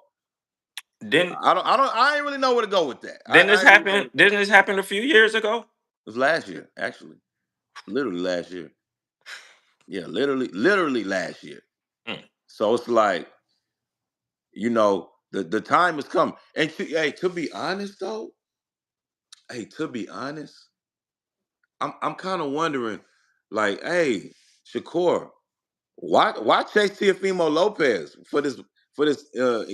Didn't I ain't really know where to go with that. didn't I this ain't really know. happen? Didn't this happen a few years ago? It was last year, actually. Literally last year. Yeah, literally last year. Mm. So it's like, the time has come. And hey, to be honest though, to be honest, I'm kind of wondering, like, hey, Shakur, why chase Teofimo Lopez for this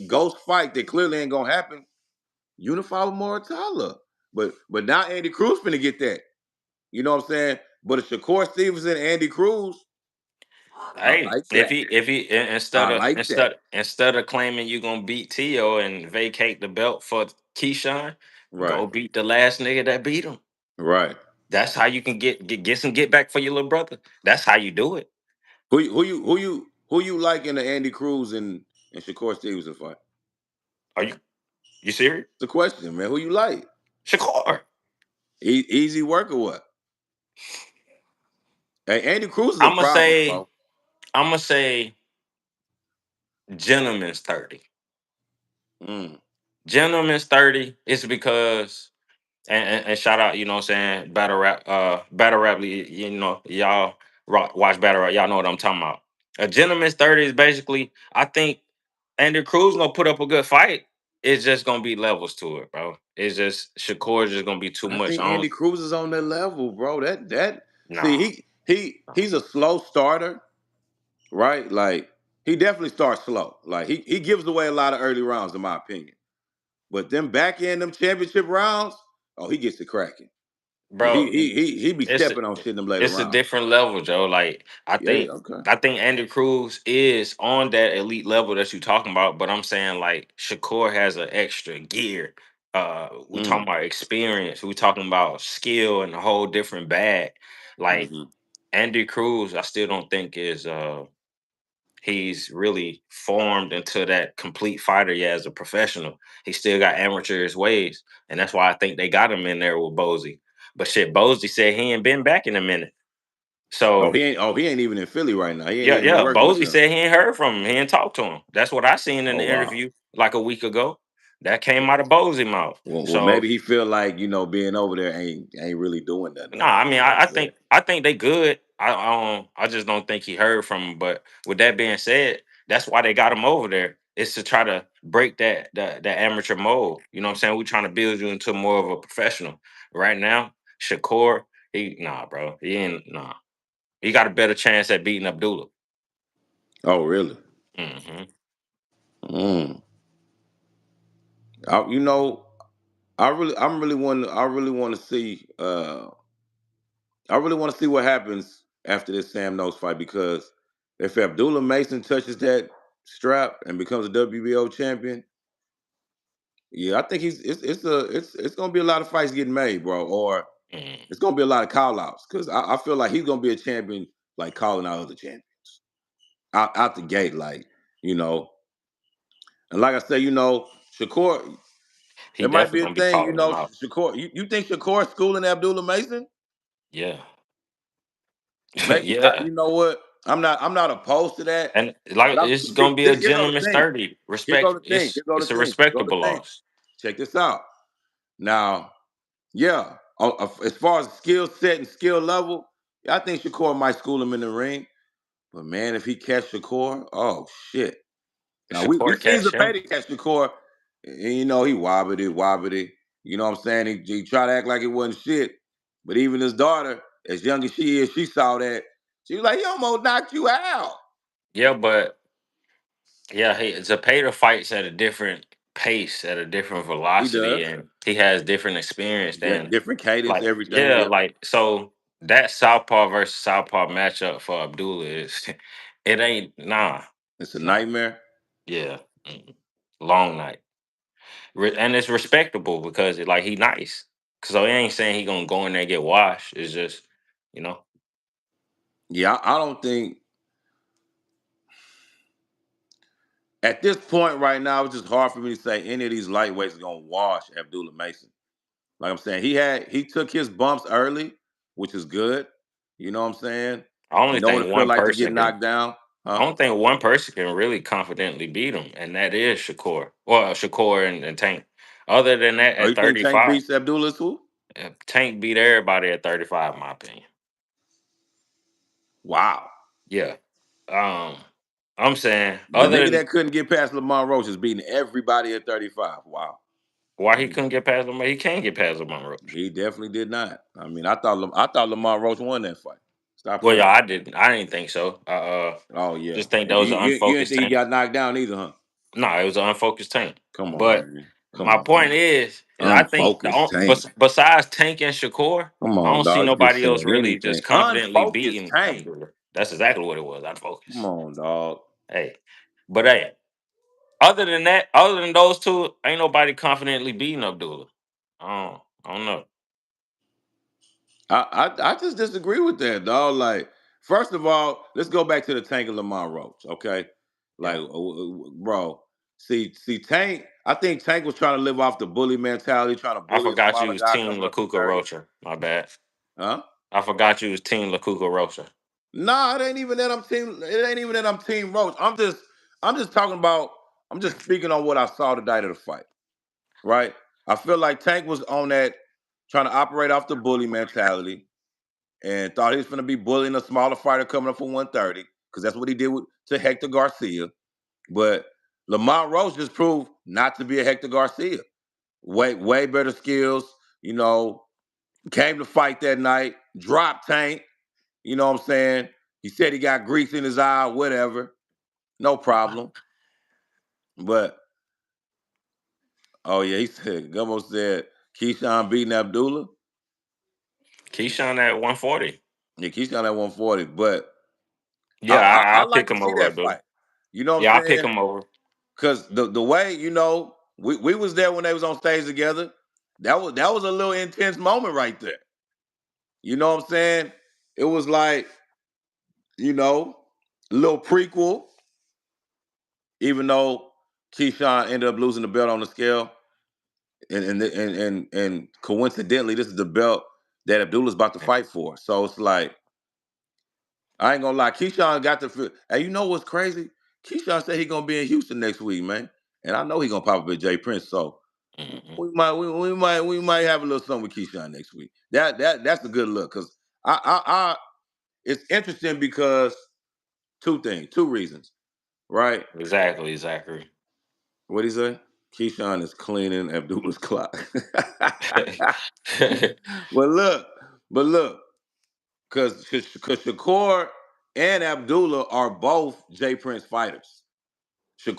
ghost fight that clearly ain't gonna happen? Unify with Moratala. But now Andy Cruz finna get that. You know what I'm saying? But if Shakur Stevenson and Andy Cruz, I Hey, like if that. he I like that. instead of claiming you gonna beat Tio and vacate the belt for Keyshawn, Right. go beat the last nigga that beat him. Right. That's how you can get some get back for your little brother. That's how you do it. Who you like in the Andy Cruz and Shakur Stevenson fight? Are you serious? It's a question, man. Who you like? Shakur. Easy work or what? Hey, Andy Cruz is a I'ma problem, say bro. I'ma say gentleman's 30. Mm. Gentleman's 30 is because and shout out, you know what I'm saying, battle rap, you know, y'all watch battle rap, y'all know what I'm talking about. A gentleman's 30 is basically, I think Andy Cruz gonna put up a good fight. It's just gonna be levels to it, bro. It's just Shakur's just gonna be too I much think on. Andy Cruz is on that level, bro. That see Nah. he's a slow starter, right? Like he definitely starts slow. Like he gives away a lot of early rounds, in my opinion. But them back end them championship rounds, oh, he gets it cracking. Yeah, he Bro, he he he be it's stepping on shit in them later it's a rounds. different level, Joe. Like Yeah, yeah, okay. I think Andy Cruz is on that elite level that you're talking about, but I'm saying like Shakur has an extra gear. We talking Mm, about experience. We talking about skill and a whole different bag. Like hmm Andy Cruz, I still don't think is he's really formed into that complete fighter yet as a professional. He still got amateurish ways, and that's why I think they got him in there with Bozy. But shit, Bozy said he ain't been back in a minute. So he ain't even in Philly right now. He ain't yeah, even been yeah. working with Bozy them. said he ain't heard from him. He ain't talked to him. That's what I seen in Oh the wow. interview like a week ago. That came out of Bozy mouth. Well, So maybe he feel like being over there ain't really doing nothing no, right I now. mean, You know what I'm saying? I think they good. I just don't think he heard from him. But with that being said, that's why they got him over there. Is to try to break that amateur mold. You know what I'm saying? We're trying to build you into more of a professional. Right now, Shakur, bro, he ain't nah. He got a better chance at beating Abdullah. Oh really? Hmm. Mm. I, you know, I really want to see. I really want to see what happens after this Sam Nose fight because if Abdullah Mason touches that strap and becomes a WBO champion, yeah, I think it's gonna be a lot of fights getting made, bro, or Mm. it's gonna be a lot of call outs because I feel like he's gonna be a champion like calling out other champions out the gate, like you know. And like I say, Shakur, He it might definitely be a gonna be thing, calling them out. Shakur. You think Shakur schooling Abdullah Mason? Yeah, Maybe yeah. you know what? I'm not opposed to that. And like But it's gonna be a here go the gentleman's thing. 30. Here go Respect. the thing. Here go the It's a thing. Here go the respectable thing. loss. Check this out. Now, yeah, as far as skill set and skill level, yeah, I think Shakur might school him in the ring. But man, if he catch Shakur, oh shit. Now we Shakur seen catch him. Zapata catch Shakur, and you know he wobbity. You know what I'm saying? He tried to act like it wasn't shit. But even his daughter, as young as she is, she saw that. She was like, he almost knocked you out. Yeah, but yeah, Zapata fights at a different pace, at a different He velocity, does. and he has different experience than Different cadence, like everything. yeah, Yeah. like so that Southpaw versus Southpaw matchup for Abdullah is it ain't It's a nah nightmare. yeah long night. And it's respectable because like he nice. So he ain't saying he gonna go in there and get washed. It's just you know Yeah, I don't think at this point right now, it's just hard for me to say any of these lightweights is gonna wash Abdullah Mason. Like I'm saying, he took his bumps early, which is good. You know what I'm saying? I only You know what think it feel one like to get person can knocked down, I huh? don't think one person can really confidently beat him, and that is Shakur. Well, Shakur and Tank. Other than that, Oh, at you think Tank 35, beats Abdullah too? Tank beat everybody at 35, in my opinion. Wow. Yeah. Um, I'm saying The other nigga than that couldn't get past Lamar Roach is beating everybody at 35. Wow. why he couldn't get past him, he can't get past Lamar Roach. He definitely did not. I mean, I thought Lamar Roach won that fight. Stop Well, playing. yeah, I didn't. I didn't think so. Oh yeah. Just think And that was an you didn't unfocused think he tank. got knocked down either, huh? No, it was an unfocused tank. Come on, But man. Come my on, point man. is I think Unfocused tank. besides Tank and Shakur, Come I on, don't see dog. You just nobody else saying really anything. just confidently Unfocused beating tank. Abdullah. That's exactly what it was. Come Unfocused. on, dog. Hey, but hey, other than that, other than those two, ain't nobody confidently beating Abdullah. I don't know. I just disagree with that, dog. Like, first of all, let's go back to the Tank and Lamar Roach, okay? Like, Yeah, bro, see, Tank. I think Tank was trying to live off the bully mentality, trying to I bully a forgot you smaller was guy Team coming up from Lakuka 30. Rocha. My bad. Huh? I forgot you was Team Lakuka Rocha. Nah, it ain't even that I'm team. It ain't even that I'm Team Roach. I'm just talking about. I'm just speaking on what I saw the night of the fight. Right? I feel like Tank was on that, trying to operate off the bully mentality, and thought he was going to be bullying a smaller fighter coming up from 130, because that's what he did to Hector Garcia. But Lamont Roach just proved not to be a Hector Garcia. Way better skills. You know, came to fight that night, dropped Tank. You know what I'm saying? He said he got grease in his eye, whatever. No problem. But oh yeah, he said Gummo said Keyshawn beating Abdullah. Keyshawn at 140. Yeah, Keyshawn at 140. But Yeah, I I like pick to him see over that Abdullah. fight. You know what Yeah, I'm I pick saying? him over. Because the way, you know, we was there when they was on stage together. That was a little intense moment right there. You know what I'm saying? It was like, you know, a little prequel, even though Keyshawn ended up losing the belt on the scale. And coincidentally, this is the belt that Abdullah's about to fight for. So it's like, I ain't gonna lie, Keyshawn got the feel. And you know what's crazy? Keyshawn said he gonna be in Houston next week, man. And I know he gonna pop up at Jay Prince. So Hmm. we might have a little something with Keyshawn next week. That's a good look, because I it's interesting because two reasons, right? Exactly, Zachary. What he say? Keyshawn is cleaning Abdullah's clock. but look, but look, because Shakur and Abdullah are both Jay Prince fighters.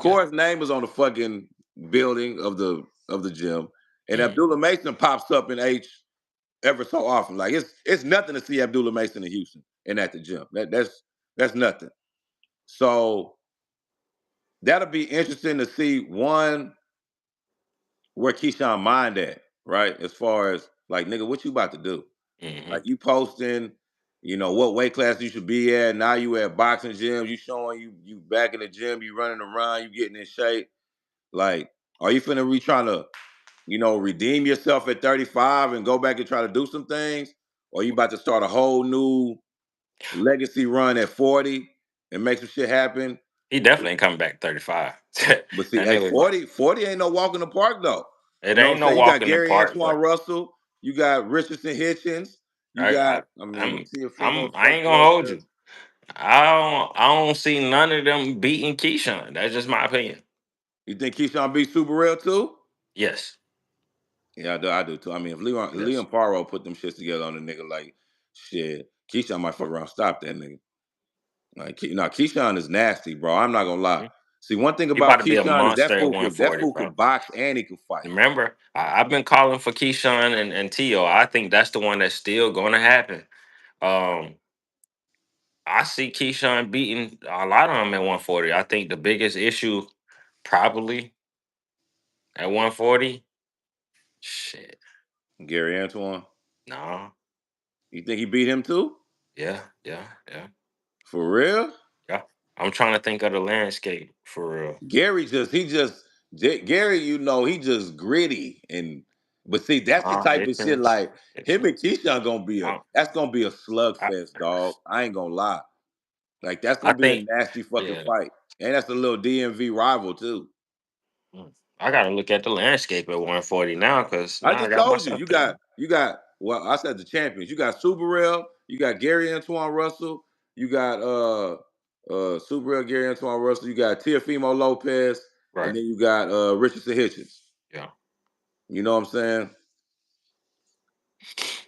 Yeah. Shakur's name is on the fucking building of the gym, and Mm, Abdullah Mason pops up in H ever so often. Like it's nothing to see Abdullah Mason in Houston and at the gym. That's nothing. So that'll be interesting to see, one, where Keyshawn mind at, right? As far as like, nigga, what you about to do? hmm. Like, you posting, what weight class you should be at. Now you at boxing gyms. You showing you back in the gym. You running around. You getting in shape. Like, are you finna be trying to, redeem yourself at 35 and go back and try to do some things? Or you about to start a whole new legacy run at 40? and make some shit happen. He definitely ain't coming back 35. That But see, hey, nigga, 40 ain't no walk in the park though. it You know what ain't I'm no saying? You walk got in the Gary park, Antoine but Russell, you got Richardson Hitchens, you I, got. I mean, I'm see if they gonna I fuck ain't you gonna up hold there. you. I don't see none of them beating Keyshawn. That's just my opinion. You think Keyshawn beat Super Real too? Yes, Yeah, I do too. I mean, if Leon yes. Paro put them shits together on a nigga like shit, Keyshawn might fuck around, stop that nigga. Like, now Keyshawn is nasty, bro. I'm not gonna lie. Mhm. See, one thing He about about to be a Keyshawn is monster at 140, that fool bro. could box and he can fight. Remember, I've been calling for Keyshawn and Tio. I think that's the one that's still going to happen. Um, I see Keyshawn beating a lot of them at 140. I think the biggest issue probably at 140. Shit, Gary Antoine, no, you think he beat him too? yeah, yeah, yeah, For real? yeah. I'm trying to think of the landscape for real. Gary, he just gritty but see, that's the type of shit Hitchens, like him Hitchens. and Keyshawn I, that's gonna be a I, slugfest, dog. I ain't gonna lie. Like that's I gonna be a think, nasty fucking yeah. fight. And that's a little DMV rival too. Mm. I gotta look at the landscape at 140 now because I now I just got told you, myself thinking. you got well, I said the champions. You got Super Real, you got Gary Antoine Russell, you got Super Real Gary Antoine Russell, you got Teofimo Lopez, and Right. then you got Richardson Hitchens. Yeah. You know what I'm saying?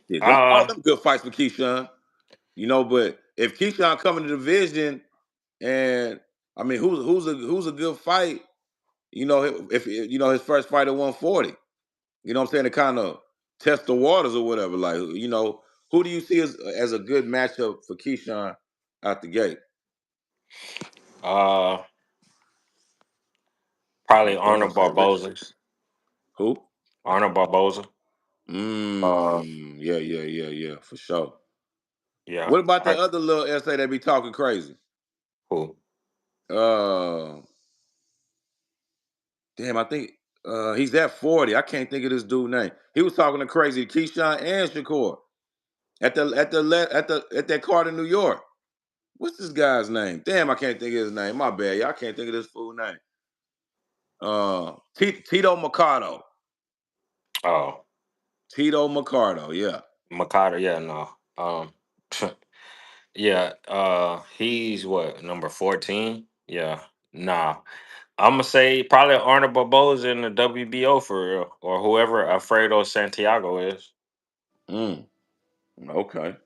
Yeah, all Uh, them good fights for Keyshawn. But if Keyshawn come in the division, and I mean, who's a good fight? If his first fight at 140. You know what I'm saying? To kind of test the waters or whatever. Like, who do you see as a good matchup for Keyshawn out the gate? uh, I probably was first gonna Arnold say Barboza. Richardson. Who? Arnold Barboza. Uh, Yeah, yeah, yeah, yeah, for sure. yeah. What about that other little essay that be talking crazy? Who? Uh, Damn, I think he's at 40. I can't think of this dude's name. He was talking to crazy Keyshawn and Shakur at that card in New York. What's this guy's name? Damn, I can't think of his name. My bad. Y'all can't think of this fool name. Tito Mercado. Oh, Tito Mercado, yeah. Makata. Yeah, no. Yeah. He's what, number 14? Yeah. Nah. I'm gonna say probably Arnold Barboza in the WBO for real, or whoever Alfredo Santiago is. Mm, okay.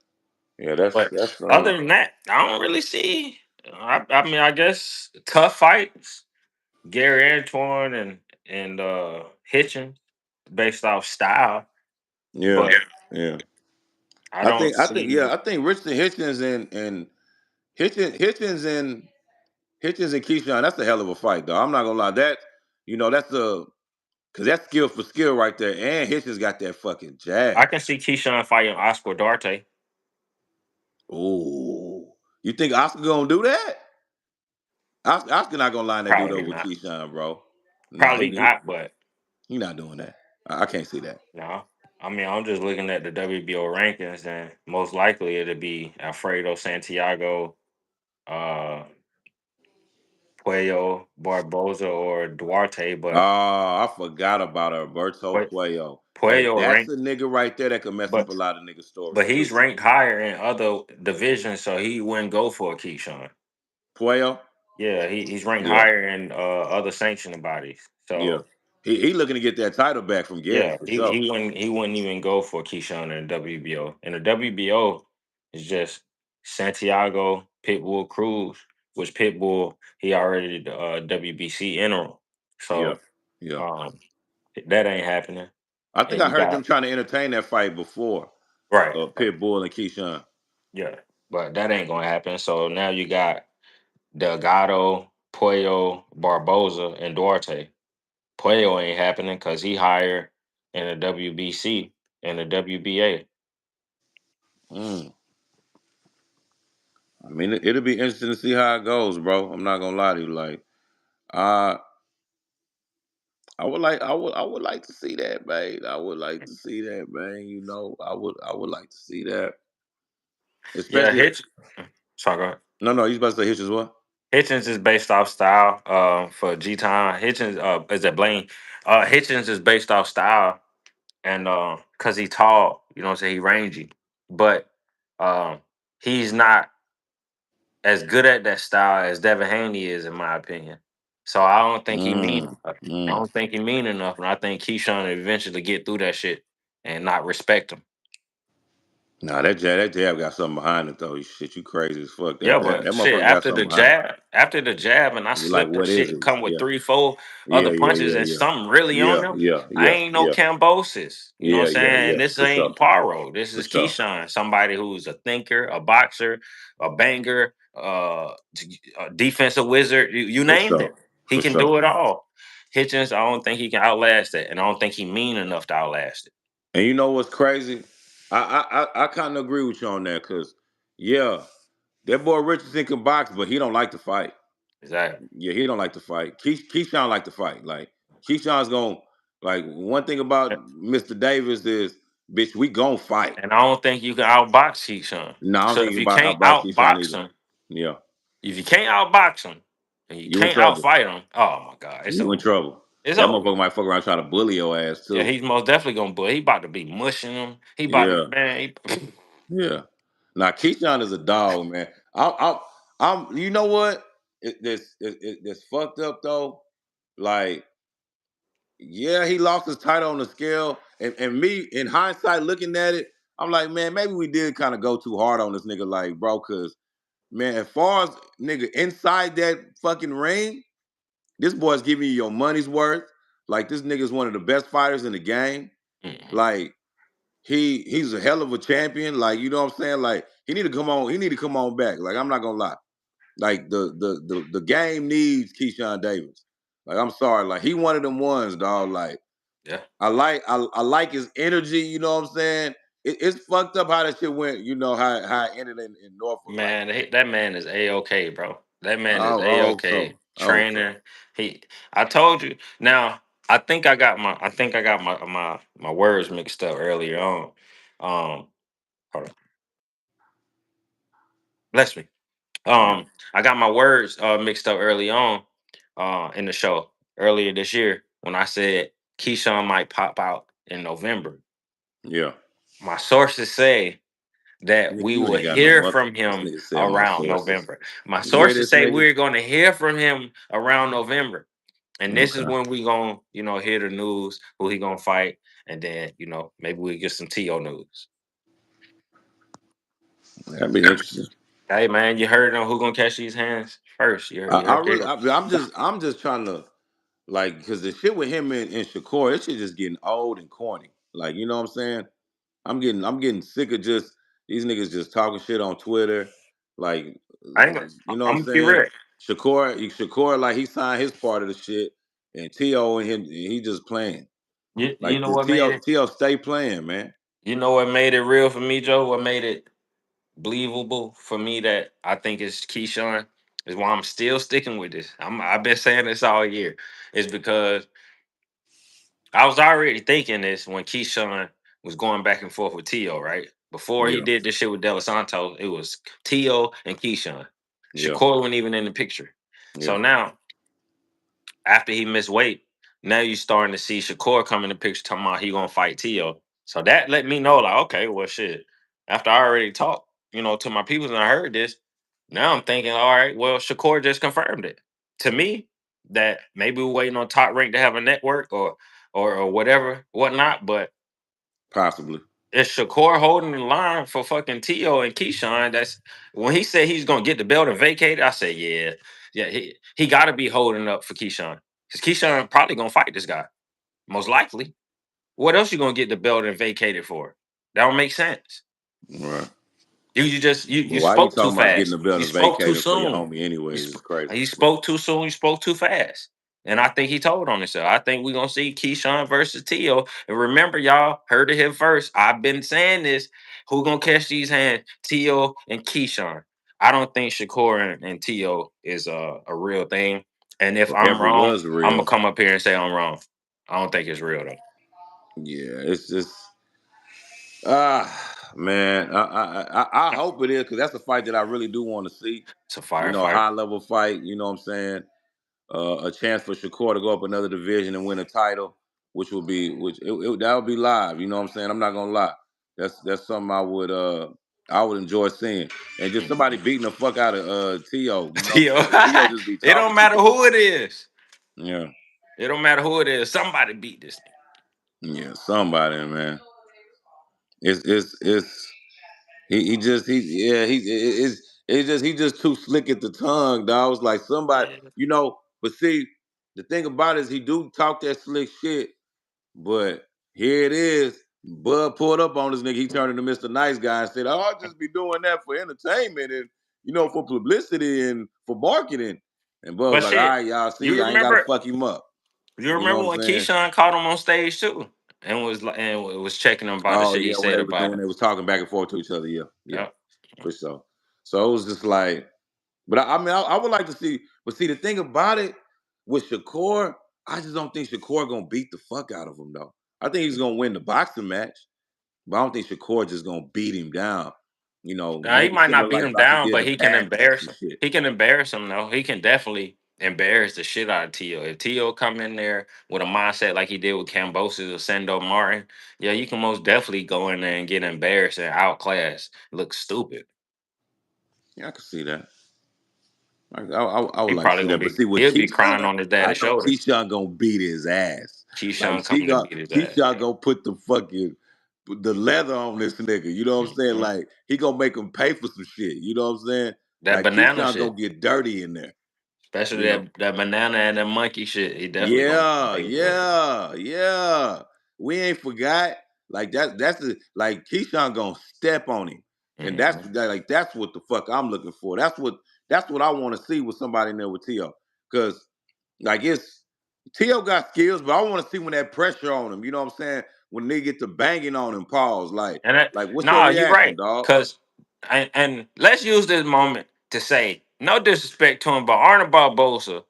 Yeah, that's But that's other than that, I don't really see. I mean, I guess tough fights. Gary Antoine and Hitchens based off style, yeah, but yeah. I don't see. I think Richard Hitchens and Hitchens and Keyshawn, that's a hell of a fight, though. I'm not gonna lie. That's a because that's skill for skill right there. And Hitchens got that fucking I jab. can see Keyshawn fighting Oscar Duarte. Ooh. You think Oscar gonna do that? Oscar not gonna line that dude Probably up with not. Keyshawn, bro. No, Probably not. But he not doing that. I can't see that. no. I mean, I'm just looking at the WBO rankings, and most likely it'll be Alfredo Santiago, uh, Puello, Barboza, or Duarte. Oh, But I forgot about Alberto Pue- Puello. Hey, Puello that's ranked, a nigga right there that could mess up but a lot of niggas' stories but he's too. ranked higher in other divisions, so he wouldn't go for a Keyshawn. Puello? Yeah, he's ranked Yeah, higher in other sanctioning bodies. yeah. So He looking to get that title back from Gary yeah, for he sure. he wouldn't even go for Keyshawn in the WBO. And the WBO is just Santiago, Pitbull, Cruz, which Pitbull he already the WBC interim. Yeah, So yeah. um that ain't happening. I think And I you heard them got trying to entertain that fight before. right, right, Pitbull and Keyshawn. yeah, but that ain't gonna happen. So now you got Delgado, Puello, Barboza, and Duarte. Puello ain't happening because he higher in the WBC and the WBA. Mm. I mean, it'll be interesting to see how it goes, bro. I'm not gonna lie to you. Like, uh, I would like to see that, man. I would like to see that, man. I would like to see that, Yeah, especially. Hitch. Sorry, go ahead. No, you about to say Hitch is what? Hitchens is based off style. For G Time, Hitchens is that Blaine. Hitchens is based off style, and cause he tall, you know what I'm saying, he rangy, but um, he's not as good at that style as Devin Haney is, in my opinion. So I don't think he mean. Mm, I mm. don't think he mean enough, and I think Keyshawn will eventually get through that shit and not respect him. Nah, that jab got something behind it though. Shit, you crazy as fuck. Yeah, That but shit, motherfucker got something behind after the jab, and I it. Like slipped the what is shit and it? come with Yeah, 3, 4 other yeah, yeah, punches yeah, and yeah, something really on yeah, them. yeah, I yeah, ain't no yeah, Cambosis. You know what I'm yeah, yeah, saying? yeah. And this For sure, ain't Paro. This for is sure. Keyshawn, somebody who's a thinker, a boxer, a banger, a defensive wizard. You For named it. sure. He For can do sure. it all. Hitchens, I don't think he can outlast it, and I don't think he mean enough to outlast it. And you know what's crazy? I kind of agree with you on that because, yeah, that boy Richardson can box, but he don't like to fight. Exactly. Yeah, he don't like to fight. Keyshawn like to fight. Like Keyshawn's going like one thing about Mr. Davis is, bitch, we gonna fight. And I don't think you can outbox Keyshawn. No, I don't So think if you you about can't outbox Keyshawn outbox either. him, Yeah, if you can't outbox him and you you in can't trouble. outfight him, oh my god, it's You in over with. trouble. It's That over with. motherfucker might fuck around trying to bully your ass Yeah, too. he's most definitely gonna bully. He about to be mushing him. He about to Yeah, man. yeah. Now Keyshawn is a dog, man. I'm. You know what? It's fucked up though. Like, yeah, he lost his title on the scale, and me in hindsight looking at it, I'm like, man, maybe we did kind of go too hard on this nigga, like, bro, cause man, as far as nigga inside that fucking ring, this boy's giving you your money's worth. Like, this nigga's one of the best fighters in the game. Mhm. Like, he's a hell of a champion. Like, you know what I'm saying? Like, he need to come on. He need to come on back. Like, I'm not gonna lie. Like, the game needs Keyshawn Davis. Like, I'm sorry. Like, he one of them ones, dog. Like, Yeah, I like his energy. You know what I'm saying? It's fucked up how that shit went. You know how it ended in Norfolk. Like, man, that man is a okay, bro. That man is I a hope okay. so. I hope so. Trainer. He. I told you. Now I think I got my. My words mixed up earlier on. Hold on. Bless me. Yeah, I got my words mixed up early on in the show earlier this year when I said Keyshawn might pop out in November. yeah. My sources say that Nigga, we you will ain't got no hear mother. from This him nigga said my around sources. November. My You hear sources this say nigga? we're going to hear from him around November. And this is Okay, when we going to, hear the news, who he going to fight. And then, maybe we get some TO news. that'd be interesting. Hey, man, you heard on who going to catch these hands first. You I heard it. really, I'm just trying to like, because the shit with him and Shakur, it shit just getting old and corny. Like, you know what I'm saying? I'm getting sick of just these niggas just talking shit on Twitter. Like, I ain't gonna, you know what I'm I'm going to be saying? real. Shakur, like he signed his part of the shit, and T.O. and him, he just playing. You Like know the what made it? T.O. stay playing, man. You know what made it real for me, Joe? What made it believable for me that I think is Keyshawn is why I'm still sticking with this. I've been saying this all year. Is because I was already thinking this when Keyshawn was going back and forth with T.O., right? Before he Yeah, did this shit with De Los Santos, it was T.O. and Keyshawn. yeah, Shakur wasn't even in the picture. So yeah. now after he missed weight, now you starting to see Shakur come in the picture talking about he gonna fight Tio. So that let me know, like, okay, well shit. After I already talked, to my people and I heard this, now I'm thinking, all right, well, Shakur just confirmed it. To me, that maybe we're waiting on top rank to have a network or whatever, whatnot, but Possibly. it's Shakur holding the line for fucking Tio and Keyshawn. That's when he said he's gonna get the belt and vacate it. I said, yeah, he got to be holding up for Keyshawn because Keyshawn probably gonna fight this guy most likely. What else you gonna get the belt and vacate it for? That don't make sense. Right. You Well, why you spoke too talking about getting fast. the belt You and spoke too vacating for your soon. homie anyways? It's crazy. You spoke too soon. You spoke too fast. And I think he told on himself. I think we're gonna see Keyshawn versus Tio. And remember, y'all heard it here first. I've been saying this. Who gonna catch these hands? Tio and Keyshawn. I don't think Shakur and Tio is a real thing. And if Or I'm ever wrong, was I'm gonna real. come up here and say I'm wrong. I don't think it's real though. Yeah, it's just ah. Man, I hope it is because that's a fight that I really do want to see. It's a You know, a firefight. high level fight. You know what I'm saying? A chance for Shakur to go up another division and win a title, which would be that would be live. You know what I'm saying? I'm not gonna lie. That's something I would enjoy seeing, and just somebody Mhm. beating the fuck out of T.O. You know what I'm Tio, saying? 'Cause T.O. just be it talking don't too matter much. who it is. Yeah, It don't matter who it is. Somebody beat this thing. yeah, somebody, man. It's he just he yeah he it's just he just too slick at the tongue, dog. It's like somebody, Yeah. you know. But see, the thing about it is he do talk that slick shit. But here it is. Bud pulled up on this nigga. He turned into Mr. Nice Guy and said, "Oh, I'll just be doing that for entertainment and for publicity and for marketing." And Bud was But like, "All shit, right, y'all you see, I ain't gotta remember fuck him up." you You know remember what I'm when saying? Keyshawn caught him on stage too, and was checking him about the Oh shit he yeah, what said they was about doing, him. they was talking back and forth to each other. Yeah, yeah, Yep. for sure. So it was just like, but I mean, I would like to see. But see, the thing about it with Shakur, I just don't think Shakur gonna beat the fuck out of him though. I think he's gonna win the boxing match. But I don't think Shakur just gonna beat him down. You know, Now he maybe might similar not beat like him like he down, did but the he can past match embarrass and him. shit. He can embarrass him though. He can definitely embarrass the shit out of Tio. If Tio come in there with a mindset like he did with Cambosis or Sando Martin, yeah, you can most definitely go in there and get embarrassed and outclassed, look stupid. Yeah, I can see that. I would He like to probably see gonna that. But be see, with he'll be crying Keyshawn, on his I daddy's know shoulder. Keyshawn gonna beat his ass. Like Keyshawn coming to beat his ass. Keyshawn Yeah. gonna put the leather on this nigga. You know what I'm saying? Mhm. Like he gonna make him pay for some shit. You know what I'm saying? That Like banana Keyshawn gonna shit, get dirty in there. especially You know? that banana and that monkey shit, he definitely gonna Yeah, pay for it. yeah, yeah. We ain't forgot. Like like Keyshawn gonna step on him. And Mhm. that's what the fuck I'm looking for. That's what I want to see with somebody in there with T.O. Cause like it's T.O. got skills, but I want to see when that pressure on him. You know what I'm saying? When they get to banging on him, pause. And that, Like what's your no, you're reaction, right. dog? Cause and let's use this moment to say no disrespect to him, but Arnold Barbosa,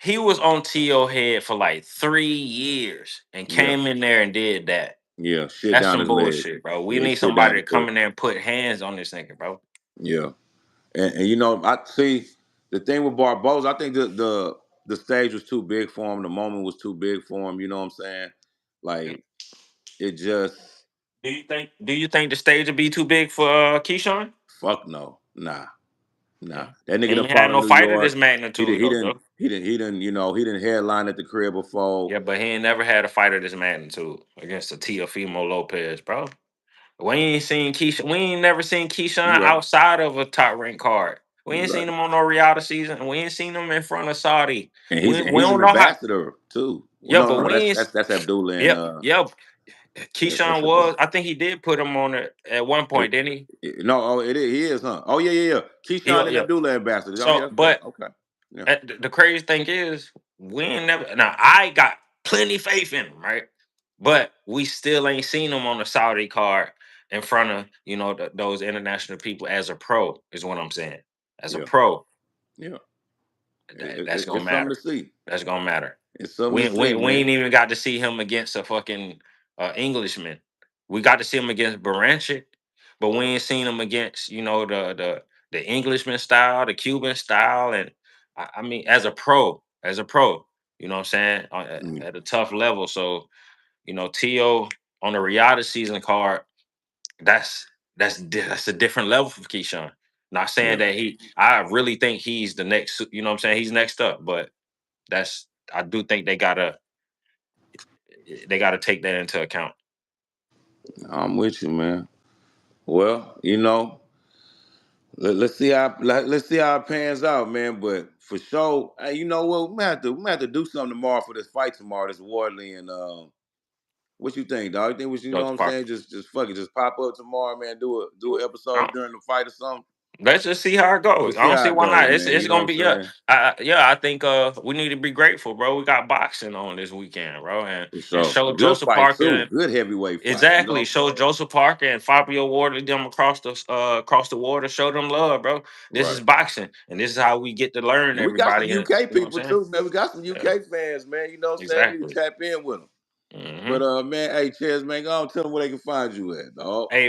he was on T.O. head for like 3 years and Yeah, came in there and did that. yeah. Shit That's down some his leg. bullshit, bro. We Yeah, need shit down somebody his to leg. come in there and put hands on this nigga, bro. Yeah. And I see the thing with Barboza. I think the stage was too big for him. The moment was too big for him. You know what I'm saying? Like it just Do you think the stage would be too big for Keyshawn? fuck no, nah, nah. Yeah. That He nigga done ain't had fought in no New fighter this York. He did magnitude he though, didn't bro. he didn't he didn't headline at the crib before. Yeah, but he ain't never had a fighter this magnitude against a Teofimo Lopez, bro. We ain't never seen Keyshawn You right, outside of a top ranked card. We you ain't right. seen him on no Riata season, and we ain't seen him in front of Saudi. And We he's don't an know how. ambassador too. Well, Yeah, no, but no, we ain't. that's Abdullah and Yep, yep. that's Keyshawn Abdullah. was. I think he did put him on it at one point, didn't he? No, oh, it is. He is, huh? Oh yeah, yeah, yeah. Keyshawn and Yeah. Abdullah ambassador. Oh So, yeah, yeah. but Okay. Yeah, the crazy thing is, we ain't never. Now, I got plenty faith in him, right? But we still ain't seen him on the Saudi card in front of those international people as a pro. Is what I'm saying. As a yeah, pro, yeah. that's gonna It's something to matter. see. That's gonna matter. It's something to We see, ain't even got to see him against a fucking Englishman. We got to see him against Baranchik, but we ain't seen him against the Englishman style, the Cuban style, and I mean as a pro, you know what I'm saying, man. at a tough level. So To on the Riata season card, that's a different level for Keyshawn. Not saying Yeah. that I really think he's the next. You know what I'm saying, he's next up, but that's I do think they gotta take that into account. I'm with you, man. Well, let's see let's see how it pans out, man. But for sure, hey, you know what? We might have to do something tomorrow for this fight tomorrow. This Wardley and what you think, dog? You think you know what Joseph I'm Parker. saying? Just fuck it, just pop up tomorrow, man. Do an I episode don't- during the fight or something. Let's just see how it goes. Let's I see don't how see it why goes, not. It's man. it's You know gonna what be, I'm saying? I think we need to be grateful, bro. We got boxing on this weekend, bro, For and sure. A show good Joseph fight Parker too. and Good heavyweight fight. You know exactly what I'm show saying? Joseph Parker and Fabio Ward them across the water. Show them love, bro. This is Right. boxing, and this is how we get to learn And we got some everybody. And UK you know what I'm people saying? too, man. We got some Yeah, UK fans, man. You know what I'm saying? We need exactly. to tap in with them. But man, hey, Chaz, man, go on, tell them where they can find you at, dog. Hey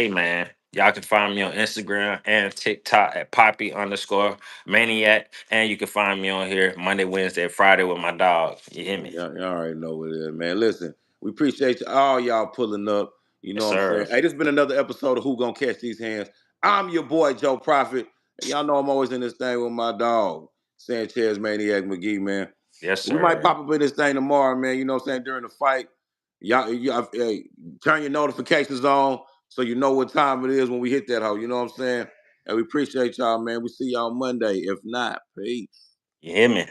man. Y'all can find me on Instagram and TikTok at Poppy_Maniac. And you can find me on here Monday, Wednesday, and Friday with my dog. You hear me? Y'all already know what it is, man. Listen, we appreciate all y'all pulling up. You Yes, know what I'm sir. saying? Hey, this has been another episode of Who Gonna Catch These Hands. I'm your boy, Joe Prophet. And y'all know I'm always in this thing with my dog, Sanchez Maniac McGee, man. Yes, We might sir. pop up in this thing tomorrow, man. You know what I'm saying? During the fight. Y'all hey, turn your notifications on so you know what time it is when we hit that hoe. You know what I'm saying? And we appreciate y'all, man. We see y'all Monday. If not, peace. You hear me?